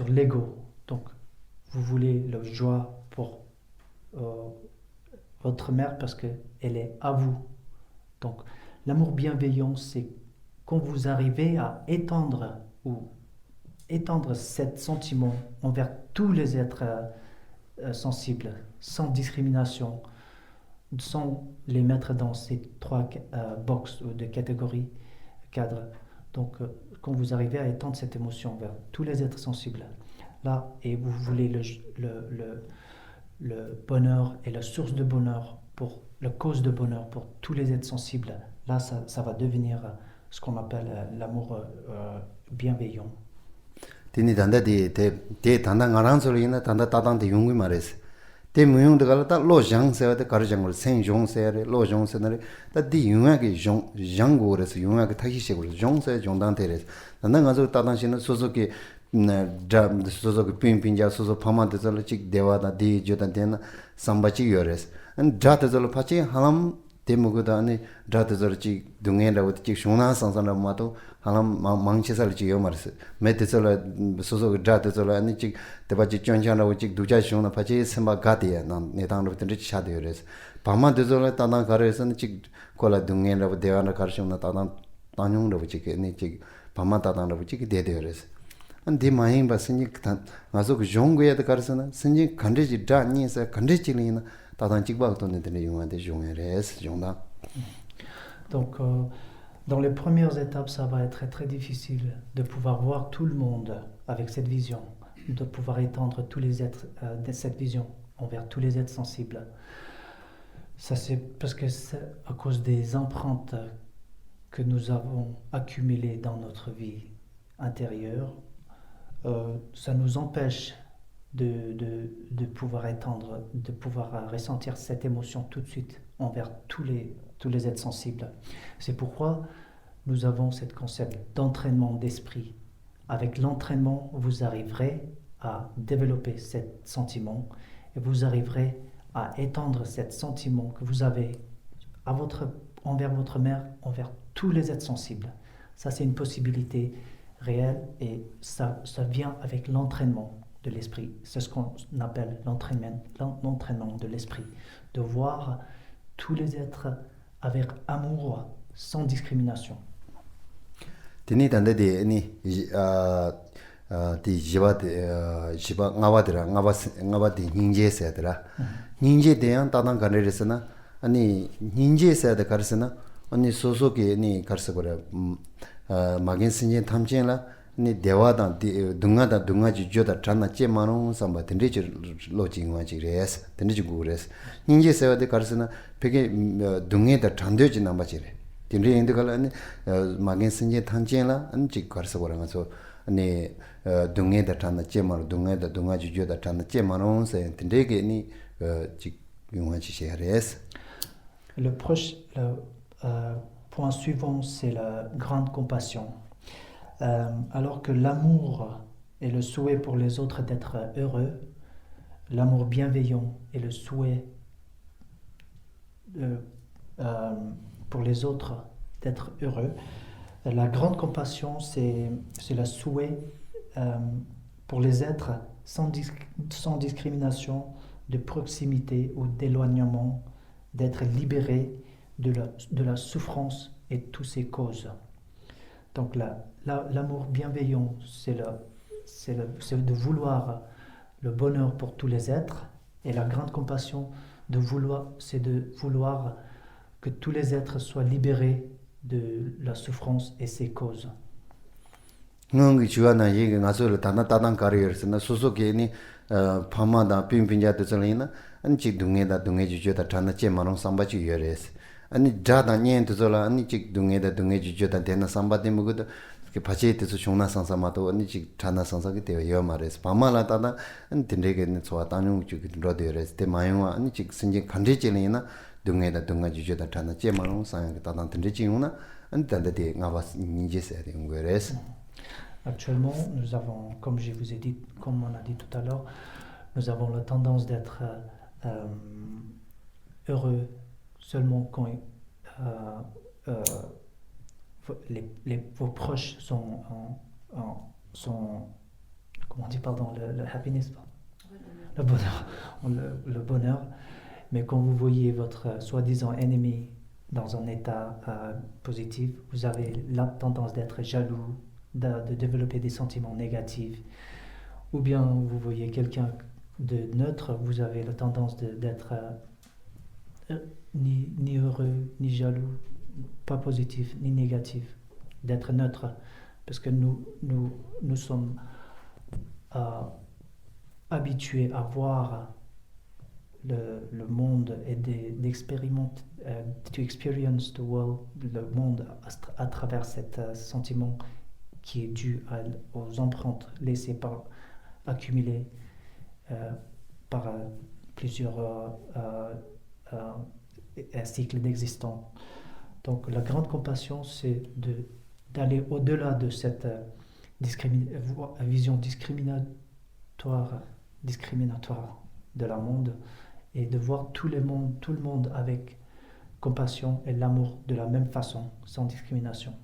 l'ego. Donc, vous voulez la joie pour votre mère parce qu'elle est à vous. Donc, l'amour bienveillant, c'est quand vous arrivez à étendre cet sentiment envers tous les êtres sensibles, sans discrimination, sans les mettre dans ces trois boxes de catégories, cadres. Donc, quand vous arrivez à étendre cette émotion vers tous les êtres sensibles, là, et vous voulez le bonheur et la source de bonheur, la cause de bonheur pour tous les êtres sensibles, là, ça va devenir ce qu'on appelle l'amour bienveillant. Tini tanda de tanda ngaran solina tanda tadang de yungui mares. Te muyung de gala ta lo jang se de kar jang sen jong se re lo jong se ne ta di yunga ge jang go res yunga ge tahi se go jong se jong dang te res. Tanda ngazo tadang sin so ke da so ke pin ja so phama de zalo chik dewa da di jo da den samba chi yores. An da de zalo phachi halam te mugo da ne da de zalo chi dungen da wot chi shona sang sang da ma to halam 망치 살지 요 말스 메테설 소소 자테 절 아니 직 대바지 쩐쩐하고 직 두자 쇼나 파지 semba 가디야 난 내당으로 든지 차되어레스 바마 되절 따나 가르에서는 직 콜라 둥엔라고 대화나 가르시나 따나 따뇽로 직 네 직 바마 따다로 직 대되어레스 안디 마잉 바스니 가서 그 종고에다 가르서나 신지 간데지 다니서 간데지리나 따단 직박도 내드네 용한테 종에레스 종다 Donc dans les premières étapes, ça va être très, très difficile de pouvoir voir tout le monde avec cette vision, de pouvoir étendre tous les êtres de cette vision envers tous les êtres sensibles. Ça, c'est parce que c'est à cause des empreintes que nous avons accumulées dans notre vie intérieure, ça nous empêche de pouvoir étendre, de pouvoir ressentir cette émotion tout de suite envers tous les êtres sensibles. C'est pourquoi nous avons ce concept d'entraînement d'esprit. Avec l'entraînement, vous arriverez à développer ce sentiment et vous arriverez à étendre ce sentiment que vous avez envers votre mère, envers tous les êtres sensibles. Ça, c'est une possibilité réelle et ça vient avec l'entraînement de l'esprit. C'est ce qu'on appelle l'entraînement de l'esprit. De voir tous les êtres avec amour, sans discrimination. Tini tanda de ni di jiba ngawadira ngawadi ninje sedra ninje de yang tadang kaneresna ani ninje sed karsna ani sosoke ni karsagora magin sinje tamjenla ni dewada dungaji joda channa chemano samba tindje lojingwa ji res tindje gures ninje sed karsna pege dung에 다 잔되지 남바지래 tindje indikala ani magin sinje tamjenla ani ji karsagora ngaso ani dung에 다 channa chemano dungaji joda channa chemano se tindje ni ji yungwa ji res. Le point suivant, c'est la grande compassion. Alors que l'amour et le souhait pour les autres d'être heureux, l'amour bienveillant et le souhait pour les autres d'être heureux, la grande compassion, c'est le souhait pour les êtres sans discrimination de proximité ou d'éloignement, d'être libérés de la souffrance et toutes ses causes. Donc l'amour bienveillant, c'est de vouloir le bonheur pour tous les êtres, et la grande compassion, c'est de vouloir que tous les êtres soient libérés de la souffrance et ses causes. ngi chuwa na ye nga so ta na ta dang career na so so ke ni phama da pim pin ja de zalin na an chi dungge ju ju da thana che marong samba chi yores ani ja da nyen de zola ani chi dungge ju ju da de na samba de mu gu ke phache de so chungna sang sa ma to ani chi thana sang sa ke de yo ma res phama la ta da an tin re ke ni so ta nyu chu ki ro de res te ma yo ani chi sin je khan re che ni na dungge ju ju da thana che marong sang ta da tin re chi na an ta de nga ba ni je se de ngwe res. Actuellement, nous avons, comme je vous ai dit, comme on a dit tout à l'heure, nous avons la tendance d'être heureux seulement quand vos proches sont comment on dit, pardon, le happiness, le bonheur. Mais quand vous voyez votre soi-disant ennemi dans un état positif, vous avez la tendance d'être jaloux, de développer des sentiments négatifs, ou bien vous voyez quelqu'un de neutre, vous avez la tendance d'être ni heureux, ni jaloux, pas positif, ni négatif, d'être neutre, parce que nous sommes habitués à voir le monde et d'expérimenter, to experience the world, le monde à travers cet sentiment qui est dû aux empreintes laissées accumulées par plusieurs cycles d'existence. Donc la grande compassion, c'est d'aller au-delà de cette vision discriminatoire de la monde, et de voir tout le monde avec compassion et l'amour de la même façon, sans discrimination.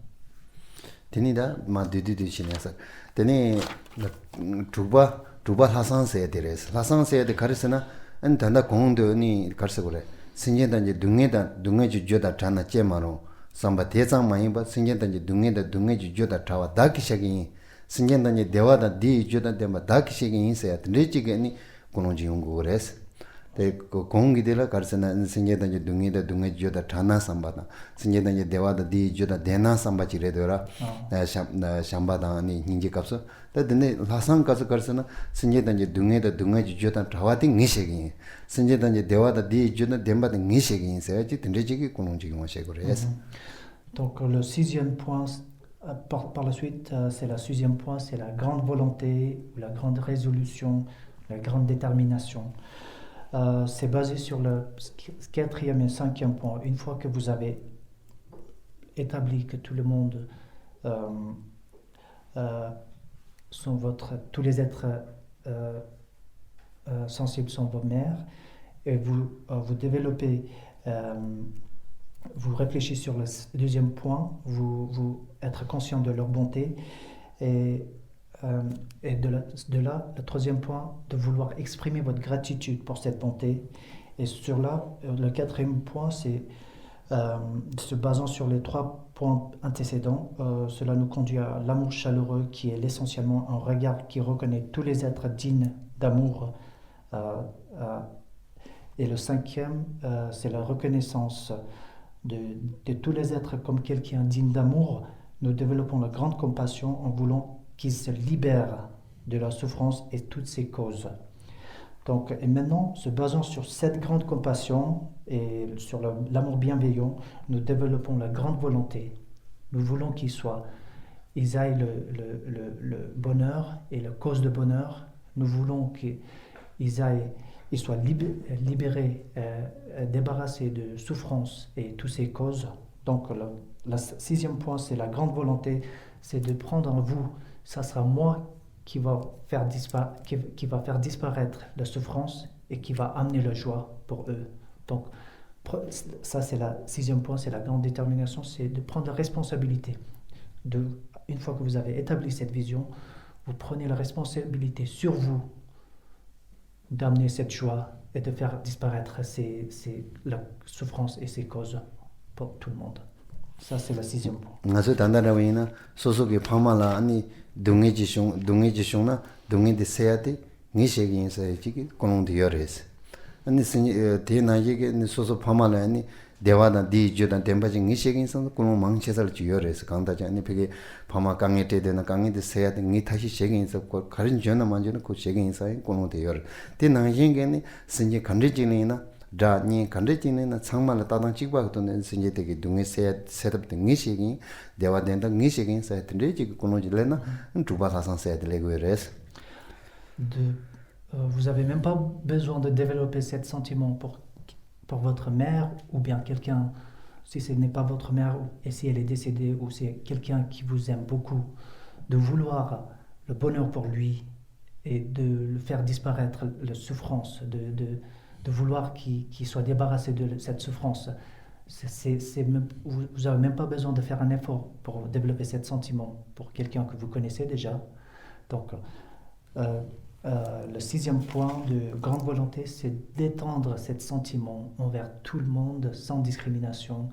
Tenida ma de chinesa tene tuba hasan se deres hasan se de karsena an tanda kong de ni karse gore sinje dan je dungge ju joda thana che maro samba te chang mai ba sinje dan je dungge ju joda thawa da ki shagi sinje dan je dewa da di joda de ma da ki shagi se at ne chi ge ni kono ji ung gores te kong gi de la karsena sinje dan je dungge ju joda thana samba da sinje dan je dewa da di joda dena samba chi re dora shamba da ni hinji kapso ta de hasan ka karsena sinje dan je dungge ju joda thawa ti ngi shagi sinje dan je dewa da di joda demba de ngi shagi se chi tinde chi gi kono ji mo she gores. Donc le sixième point, par la suite, c'est la sixième point, c'est la grande volonté, la grande résolution, la grande détermination. C'est basé sur le quatrième et cinquième point. Une fois que vous avez établi que tout le monde tous les êtres sensibles sont vos mères, et vous développez, vous réfléchissez sur le deuxième point, vous être conscient de leur bonté, et de là, le troisième point, de vouloir exprimer votre gratitude pour cette bonté. Et sur là, le quatrième point, c'est se basant sur les trois points antécédents, cela nous conduit à l'amour chaleureux, qui est essentiellement un regard qui reconnaît tous les êtres dignes d'amour. Et le cinquième, c'est la reconnaissance de tous les êtres comme quelqu'un digne d'amour. Nous développons la grande compassion en voulant qu'ils se libèrent de la souffrance et toutes ses causes. Donc, et maintenant, se basant sur cette grande compassion et sur l'amour bienveillant, nous développons la grande volonté. Nous voulons ils aillent le bonheur et la cause de bonheur. Nous voulons qu'ils soient libérés, débarrassés de souffrance et toutes ces causes. Donc, le sixième point, c'est la grande volonté, c'est de prendre en vous, ça sera moi qui va faire disparaître la souffrance et qui va amener la joie pour eux. Donc, ça, c'est le sixième point, c'est la grande détermination, c'est de prendre la responsabilité. Une fois que vous avez établi cette vision, vous prenez la responsabilité sur vous d'amener cette joie et de faire disparaître la souffrance et ses causes pour tout le monde. Ça, c'est le 6e point. ngaso 단단하위나 소소게 파마라 아니 동해지숑나 동해데 세야데 니셰긴서 지기 공동데 열레스 아니 대나이게 소소 파마라 아니 대화다 디주단 템바지 니셰긴서 공동 망체살 지열레스 강다지 아니 베게 파마 강에테 되나 강에데 세야데 니 다시 셰긴서 가린 전나 만지는 그 셰긴서 공동데 열 대나이게니 신지 간리지니나 다니 간리지니나 상말라 따당 찍바도 신지 되게 동해 세답 등 니셰긴 대화된다 니셰긴서 했는데 지금 공동지래나 두바사상 세야데레고레스 vous avez même pas besoin de développer cet sentiment pour votre mère ou bien quelqu'un, si ce n'est pas votre mère et si elle est décédée ou c'est quelqu'un qui vous aime beaucoup, de vouloir le bonheur pour lui et de le faire disparaître, la souffrance, de vouloir qu'il soit débarrassé de cette souffrance. Vous n'avez même pas besoin de faire un effort pour développer cet sentiment pour quelqu'un que vous connaissez déjà. Donc, le 6e point de grande volonté, c'est d'étendre cet sentiment envers tout le monde sans discrimination,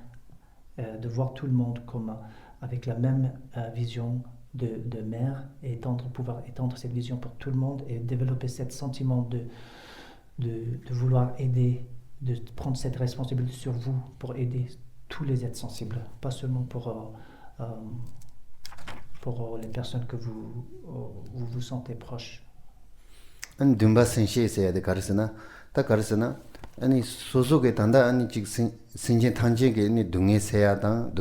de voir tout le monde comme avec la même vision de mère et pouvoir étendre cette vision pour tout le monde et développer ce sentiment de vouloir aider, de prendre cette responsabilité sur vous pour aider tous les êtres sensibles, pas seulement pour les personnes que vous sentez proches. 안 듬바 센시에서야 돼 가르스나 다 가르스나 아니 소속에 단다 아니 직 신진 탄지게 니 동해세야다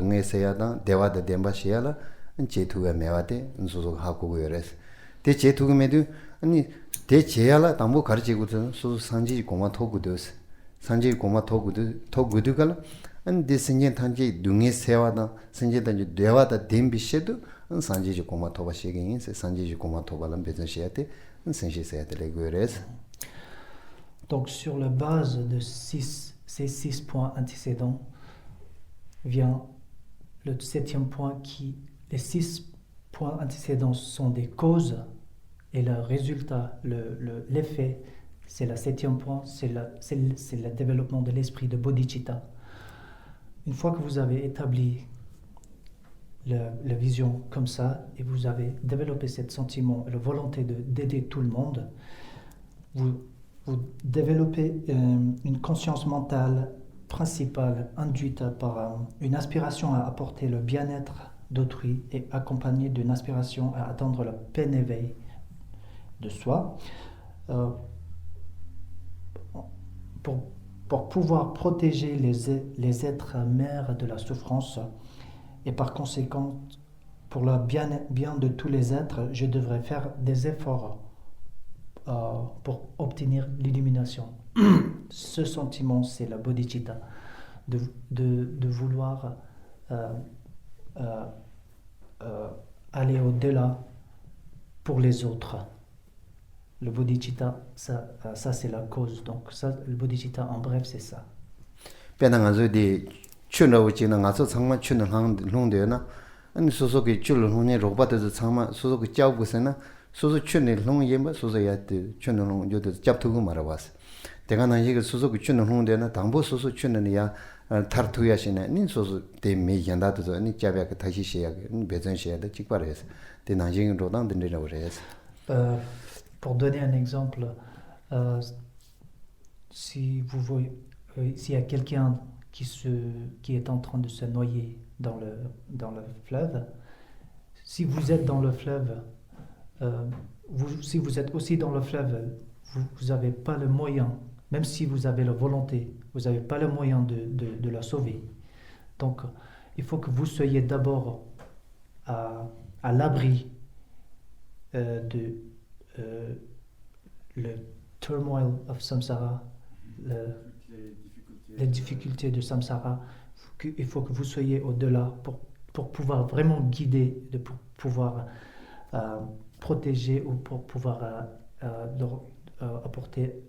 대화다 뎀바시야라 안 제투가 매와데 소속 하고 요레스 대 제투가 매도 아니 대 제야라 담보 가르치고서 소속 산지 고마 토구도스 산지 고마 토구도갈 안 대신진 탄지 동해세야다 신진다 대화다 뎀비셰도 안 산지 고마 토바시게 산지 고마 토발람 베전시야데 Donc sur la base de ces 6 points antécédents vient le 7e point les 6 points antécédents sont des causes et le résultat, l'effet, c'est le 7e point, c'est le développement de l'esprit de bodhicitta. Une fois que vous avez établi la vision comme ça, et vous avez développé ce sentiment et la volonté d'aider tout le monde, vous développez une conscience mentale principale induite par une aspiration à apporter le bien-être d'autrui et accompagnée d'une aspiration à atteindre le plein éveil de soi, pour pouvoir protéger les êtres mères de la souffrance. Et par conséquent, pour le bien de tous les êtres, je devrais faire des efforts pour obtenir l'illumination. Ce sentiment, c'est la bodhicitta, de vouloir aller au-delà pour les autres. Le bodhicitta, ça c'est la cause. Donc ça, le bodhicitta, en bref, c'est ça. 춘어우지는 가서 정말 춘을 홍대나 아니 소소게 줄을 홍에 로바도 정말 소소게 짜고서나 소소 춘을 홍에 소소야 춘을 홍 요도 잡두고 말아봤어. 내가 나 이거 소소게 춘을 홍대나 담보 소소 춘은이야 타르투야시네 닌 소소 때문에 yan다도 아니 잡야가 다시 시야 배전 시야도 직발해서 대 나중에 로당 된다고 그래서 pour donner un exemple, si vous voyez s'il y a quelqu'un qui est en train de se noyer dans le fleuve. Si vous êtes dans le fleuve, si vous êtes aussi dans le fleuve, vous n'avez pas le moyen, même si vous avez la volonté, vous n'avez pas le moyen de la sauver. Donc, il faut que vous soyez d'abord à l'abri de le turmoil of samsara, les difficultés de samsara. Il faut que vous soyez au-delà pour pouvoir vraiment guider, pour pouvoir protéger ou pour pouvoir leur apporter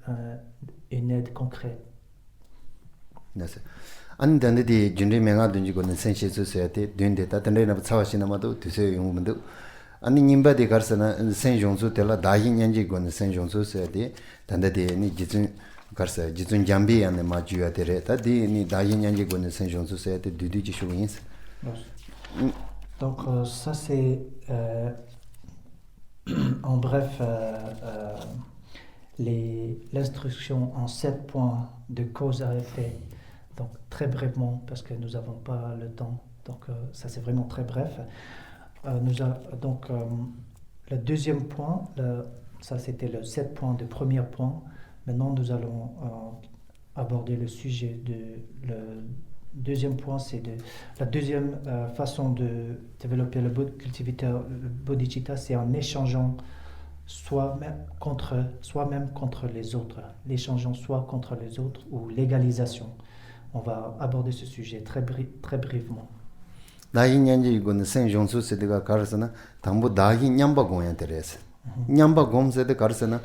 une aide concrète. Merci. 안 단데디 준비 명아 던지고는 센시스 세야테 된데 다던데나 차와시나마도 드세요 용문도 아니 님바디 가르스나 생종수 때라 다히년지 건 생종수 세디 단다디 니 기준 가르스 기준 잠비 안에 마주야 되래 다디 니 다히년지 건 생종수 세디 뒤뒤지 쇼인스 Donc ça c'est en bref l'instruction en 7 points de cause à effet. Donc très brièvement parce que nous n'avons pas le temps. Donc ça c'est vraiment très bref. Le deuxième point, ça c'était le 7 points de premier point. Maintenant nous allons aborder le sujet le deuxième point, c'est la deuxième façon de développer le bodhicitta, c'est en échangeant soi-même contre les autres, l'échangeant soi contre les autres ou l'égalisation. On va aborder ce sujet très brièvement. 다히 년지 이거는 생종수 세대가 가르스나 담보 다히 냠바 공연 때레스 냠바 공세대 가르스나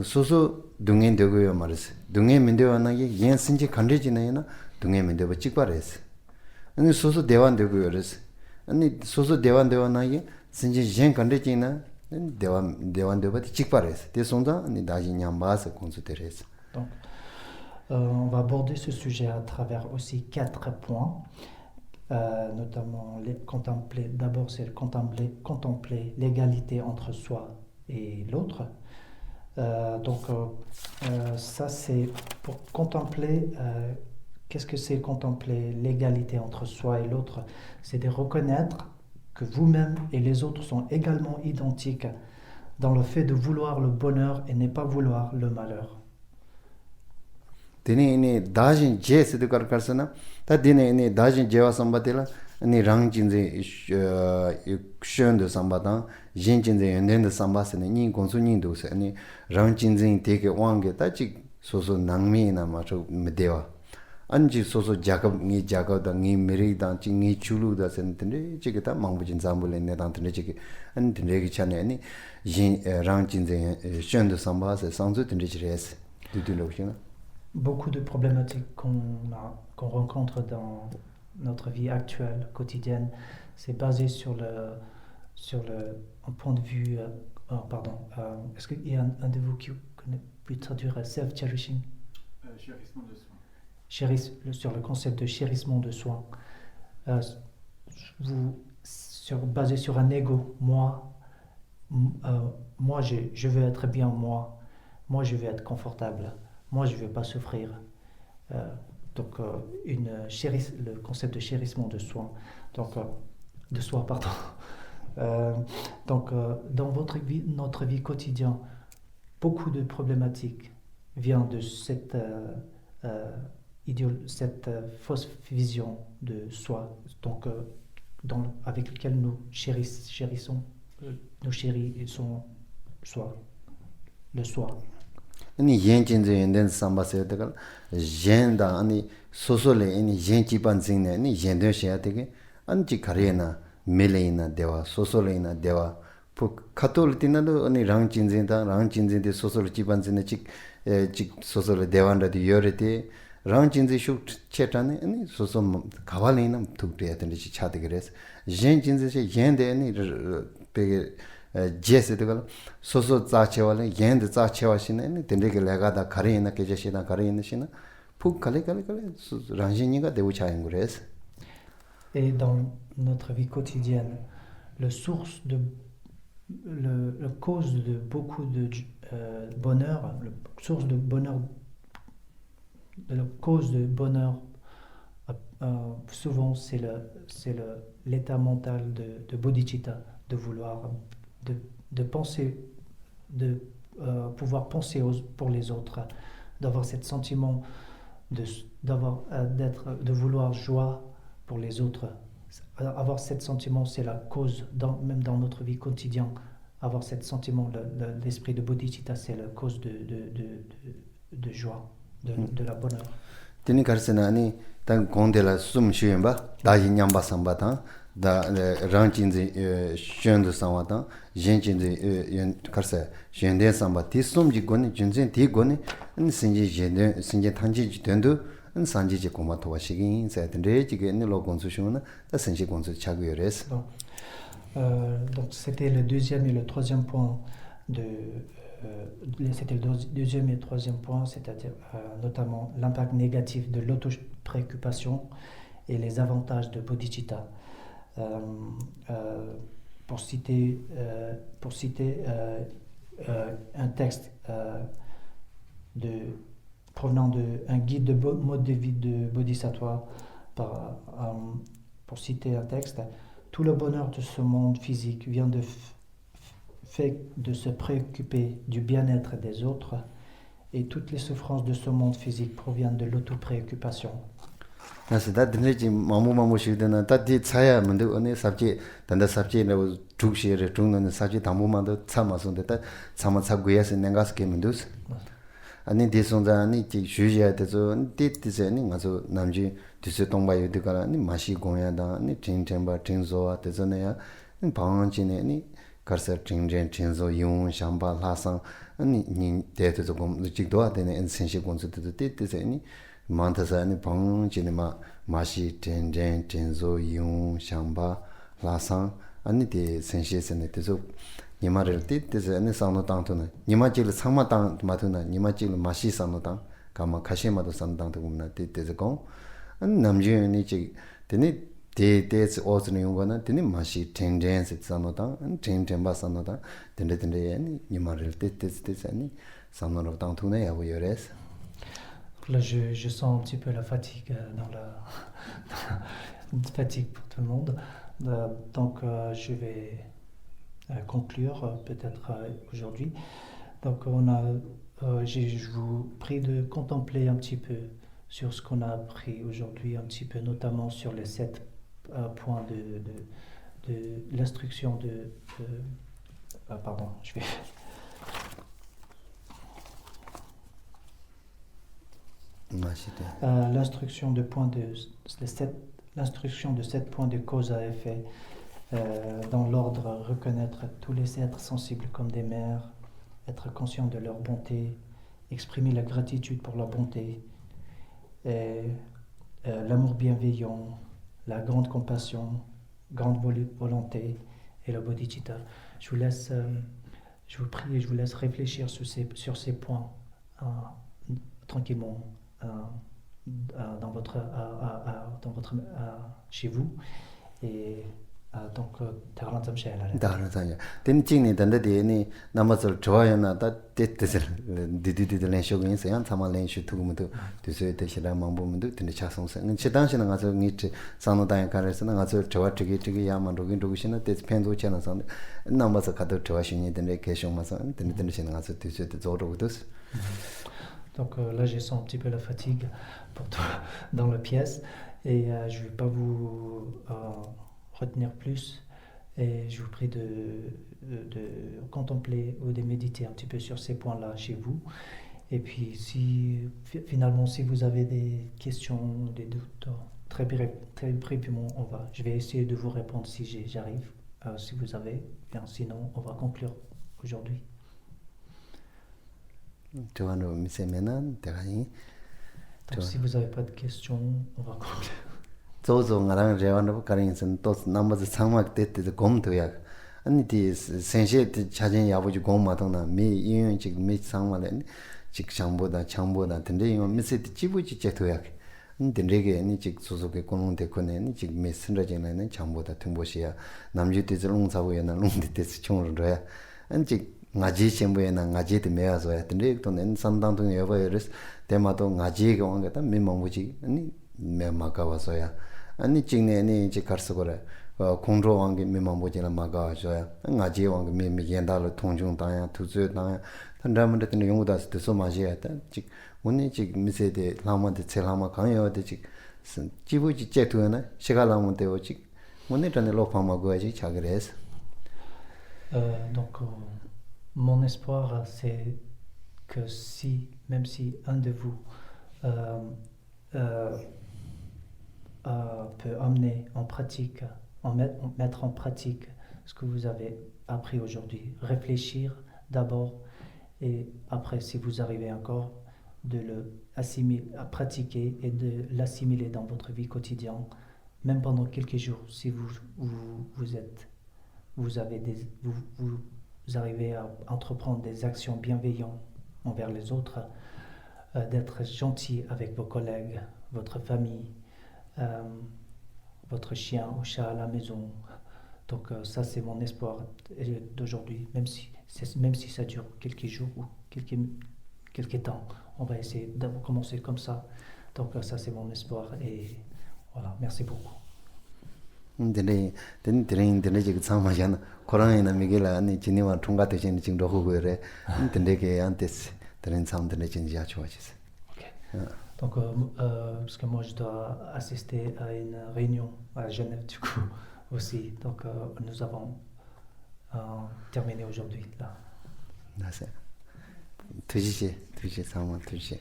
소소 등에 되고요 말스 등에 민대와나게 yensin지 간리지나이나 등에 민대버 찍바레스 아니 소소 대완 되고요레스 아니 소소 대완 되와나게 신지 jen 간리지나 대완 되버티 찍바레스 대송자 아니 다히 냠바스 공수테레스. Donc on va aborder ce sujet à travers aussi 4 points. Notamment d'abord c'est contempler l'égalité entre soi et l'autre. Ça c'est pour contempler. Qu'est-ce que c'est contempler l'égalité entre soi et l'autre? C'est de reconnaître que vous-même et les autres sont également identiques dans le fait de vouloir le bonheur et ne pas vouloir le malheur. Dine dajin je sidu karkarsana ta dine dajin jewa sambatela ni rang jinze shön de sambata jin jinze yenden de sambasene ni gonsu ni do se ni rang jinze teke wange ta chi soso nangmi na ma so medewa anji soso jakab ni da ni meri da chi ni chulu da sen tinde chi ta mangbujin zambule ne dan tinde chi an tinde gi chane ni jin rang jinze shön de sambase sangzu tinde chi res du lo china. Beaucoup de problématiques qu'on rencontre dans notre vie actuelle, quotidienne, c'est basé sur un point de vue... est-ce qu'il y a un de vous qui peut traduire self-cherishing? Chérissement de soi. Sur le concept de chérissement de soi. Basé sur un ego, moi je veux être bien, moi je veux être confortable. Moi, je ne veux pas souffrir. Le concept de chérissement de soi. Dans notre vie quotidienne, beaucoup de problématiques viennent de cette fausse vision de soi. Avec laquelle nous chérissons soi, le soi. 아니 yenjinze yenden sambase degal jenda 아니 소소레 아니 yenjiban 징네 아니 yenden shya 되게 안지 가레나 멜레이나 대와 소소레이나 대와 부 카톨티나도 아니 랑진진데 소소르 지반진네 직 소소르 대완라디 요레티 랑진지 슈 체타네 아니 소소 가발레이나 tukte야 되는데 차데 그래서 yenjinze yen데 아니 베게 제스드가 소소 자체와는 yen드 자체와시네 된데게 레가다 가리나 계제시나 가리나시나 푹 갈레 랑진이가 되고 차인 그래서. Et dans notre vie quotidienne, la cause de beaucoup de bonheur, la cause de bonheur, souvent c'est l'état mental de bodhicitta, de vouloir, de penser, de pouvoir penser pour les autres, d'avoir cet sentiment de vouloir joie pour les autres. Avoir cet sentiment, c'est la cause, même dans notre vie quotidienne, avoir cet sentiment, l'esprit de bodhicitta, c'est la cause de joie, de la bonheur. Tini karsana tang kondela sum shuyemba daji nyamba sambata da ranjinze shyendu samata jenjinze karsa shende sambati sumji goni junzen ti goni sinje tanji dendu sanji je koma towa shigin sa tende jige ni lo gonsu shuna da sanji gonsu chagu yores. Donc c'était le deuxième et le troisième point c'était le deuxième et le troisième point, c'est-à-dire notamment l'impact négatif de l'auto-préoccupation et les avantages de bodhicitta. Euh, euh, pour citer un texte provenant d'un guide de mode de vie de Bodhisattva, pour citer un texte, tout le bonheur de ce monde physique vient de fait de se préoccuper du bien-être des autres, et toutes les souffrances de ce monde physique proviennent de l'auto-préoccupation. 그래서 다 드네지 마무마무시드나 다디 차야 문데 오네 삽지 단다 삽지네 죽시에 죽는 삽지 담무만도 참아서데 다 참아 잡고야서 내가스게 문두스 아니 디송자 아니 지 주지야 되죠 디디세니 가서 남지 디세 동바유드가라 니 마시 공야다 아니 팅템바 팅조아 되잖아요 니 방언지네 니 가서 팅젠 팅조 용 샴바 라상 아니 니 데도 조금 직도아 되네 엔센시 공수도 디디세니 만타사니 방진이마 마시 텐젠 텐조 용 샴바 라상 아니데 센시에스네 데서 니마를 띠때서 아니 상노 땅토나 니마질 상마 땅 마토나 니마질 마시 상노 땅 가마 카시마도 상땅도 보면 띠때서 고 남주니 지 데니 데데스 오즈니 용거나 데니 마시 텐젠 상노 땅 텐텐바 상노 땅 데데데 니마를 띠때서 아니 상노로 땅토네 야고 요레스. Là, je sens un petit peu la fatigue fatigue pour tout le monde. Donc, je vais conclure peut-être aujourd'hui. Donc, je vous prie de contempler un petit peu sur ce qu'on a appris aujourd'hui, un petit peu notamment sur les 7 points de l'instruction pardon, je vais... L'instruction de 7 points de cause à effet, dans l'ordre reconnaître tous les êtres sensibles comme des mères, être conscient de leur bonté, exprimer la gratitude pour leur bonté, et, l'amour bienveillant, la grande compassion, grande volonté et le bodhicitta. Je vous prie et je vous laisse réfléchir sur ces points tranquillement. Chez vous et donc 다른 셰라레 다른사야 덴칭니 단데데니 남아서 좋아요나 다 데데들 디디디들 쇼긴 세안 타말렌 슈투금도 되서 되시라 망보문도 데 차송선 치단시는 가서 니트 산노다야 가르스는 가서 좋아 되게 야만 로긴 로기시나 데 펜도 채나선 남아서 가도 좋아시니 데 계셔마서 데데시는 가서 되서 저러고도. Donc là, je sens un petit peu la fatigue dans la pièce et je ne vais pas vous retenir plus. Et je vous prie de contempler ou de méditer un petit peu sur ces points-là chez vous. Et puis, si vous avez des questions, des doutes, très brièvement, je vais essayer de vous répondre si j'arrive, si vous avez. Bien, sinon, on va conclure aujourd'hui. Donc, si vous n'avez pas de questions, on va conclure. 조조 나랑 제안도 가능선 또 남아서 상막 때때 검도야 아니디 센셰 자진 야부지 공마도나 미 이윤 지금 미 상마는 직장보다 장보다 근데 이 미세티 지부지 제도야 근데게 아니 직 소속의 공원대 권에 지금 미 선라진에는 장보다 등보시야 남주대들 농사고에나 농대대스 총으로야 안직 ngaji chembu에 나 ngaji도 매야서야 근데 또는 산당동 여버스 대마도 ngaji가 온게다 미망부지 아니 매마가와서야 아니 찍네 아니 이제 가르서거래 공조 왕게 미망부지나 마가와서야 ngaji 왕게 미미겐달로 통중당야 투즈당야 단다문데 때 용우다스 때 소마지야다 직 오늘 직 미세데 라마데 첼라마 강요데 직 지부지 제도나 시가라문데 오직 오늘 전에 로파마고야지 자그레스. Donc mon espoir c'est que même si un de vous peut amener en pratique, mettre en pratique ce que vous avez appris aujourd'hui, réfléchir d'abord et après si vous arrivez encore de à pratiquer et de l'assimiler dans votre vie quotidienne, même pendant quelques jours si vous êtes vous arrivez à entreprendre des actions bienveillantes envers les autres, d'être gentil avec vos collègues, votre famille, votre chien ou chat à la maison. Donc ça, c'est mon espoir d'aujourd'hui, même si ça dure quelques jours ou quelques temps. On va essayer de commencer comme ça. Donc ça, c'est mon espoir. Et voilà, merci beaucoup. 근데 지금 상마잖아. 코로나나 미겔아 아니 지니와 통과 대신 지금 로고래. 근데게 안테스 드린 상들의 진지야 좋아지세. Ok. Donc parce que moi je dois assister à une réunion à Genève du coup aussi. Donc nous avons terminé aujourd'hui là. 나세. 2시 상마 2시.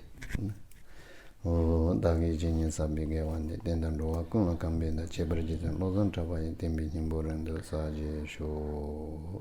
다기 진행 사비게 완데 된단 로와 꿈을 감변다 제버지든 로선 잡아야 됨비 힘보는데 사지 쇼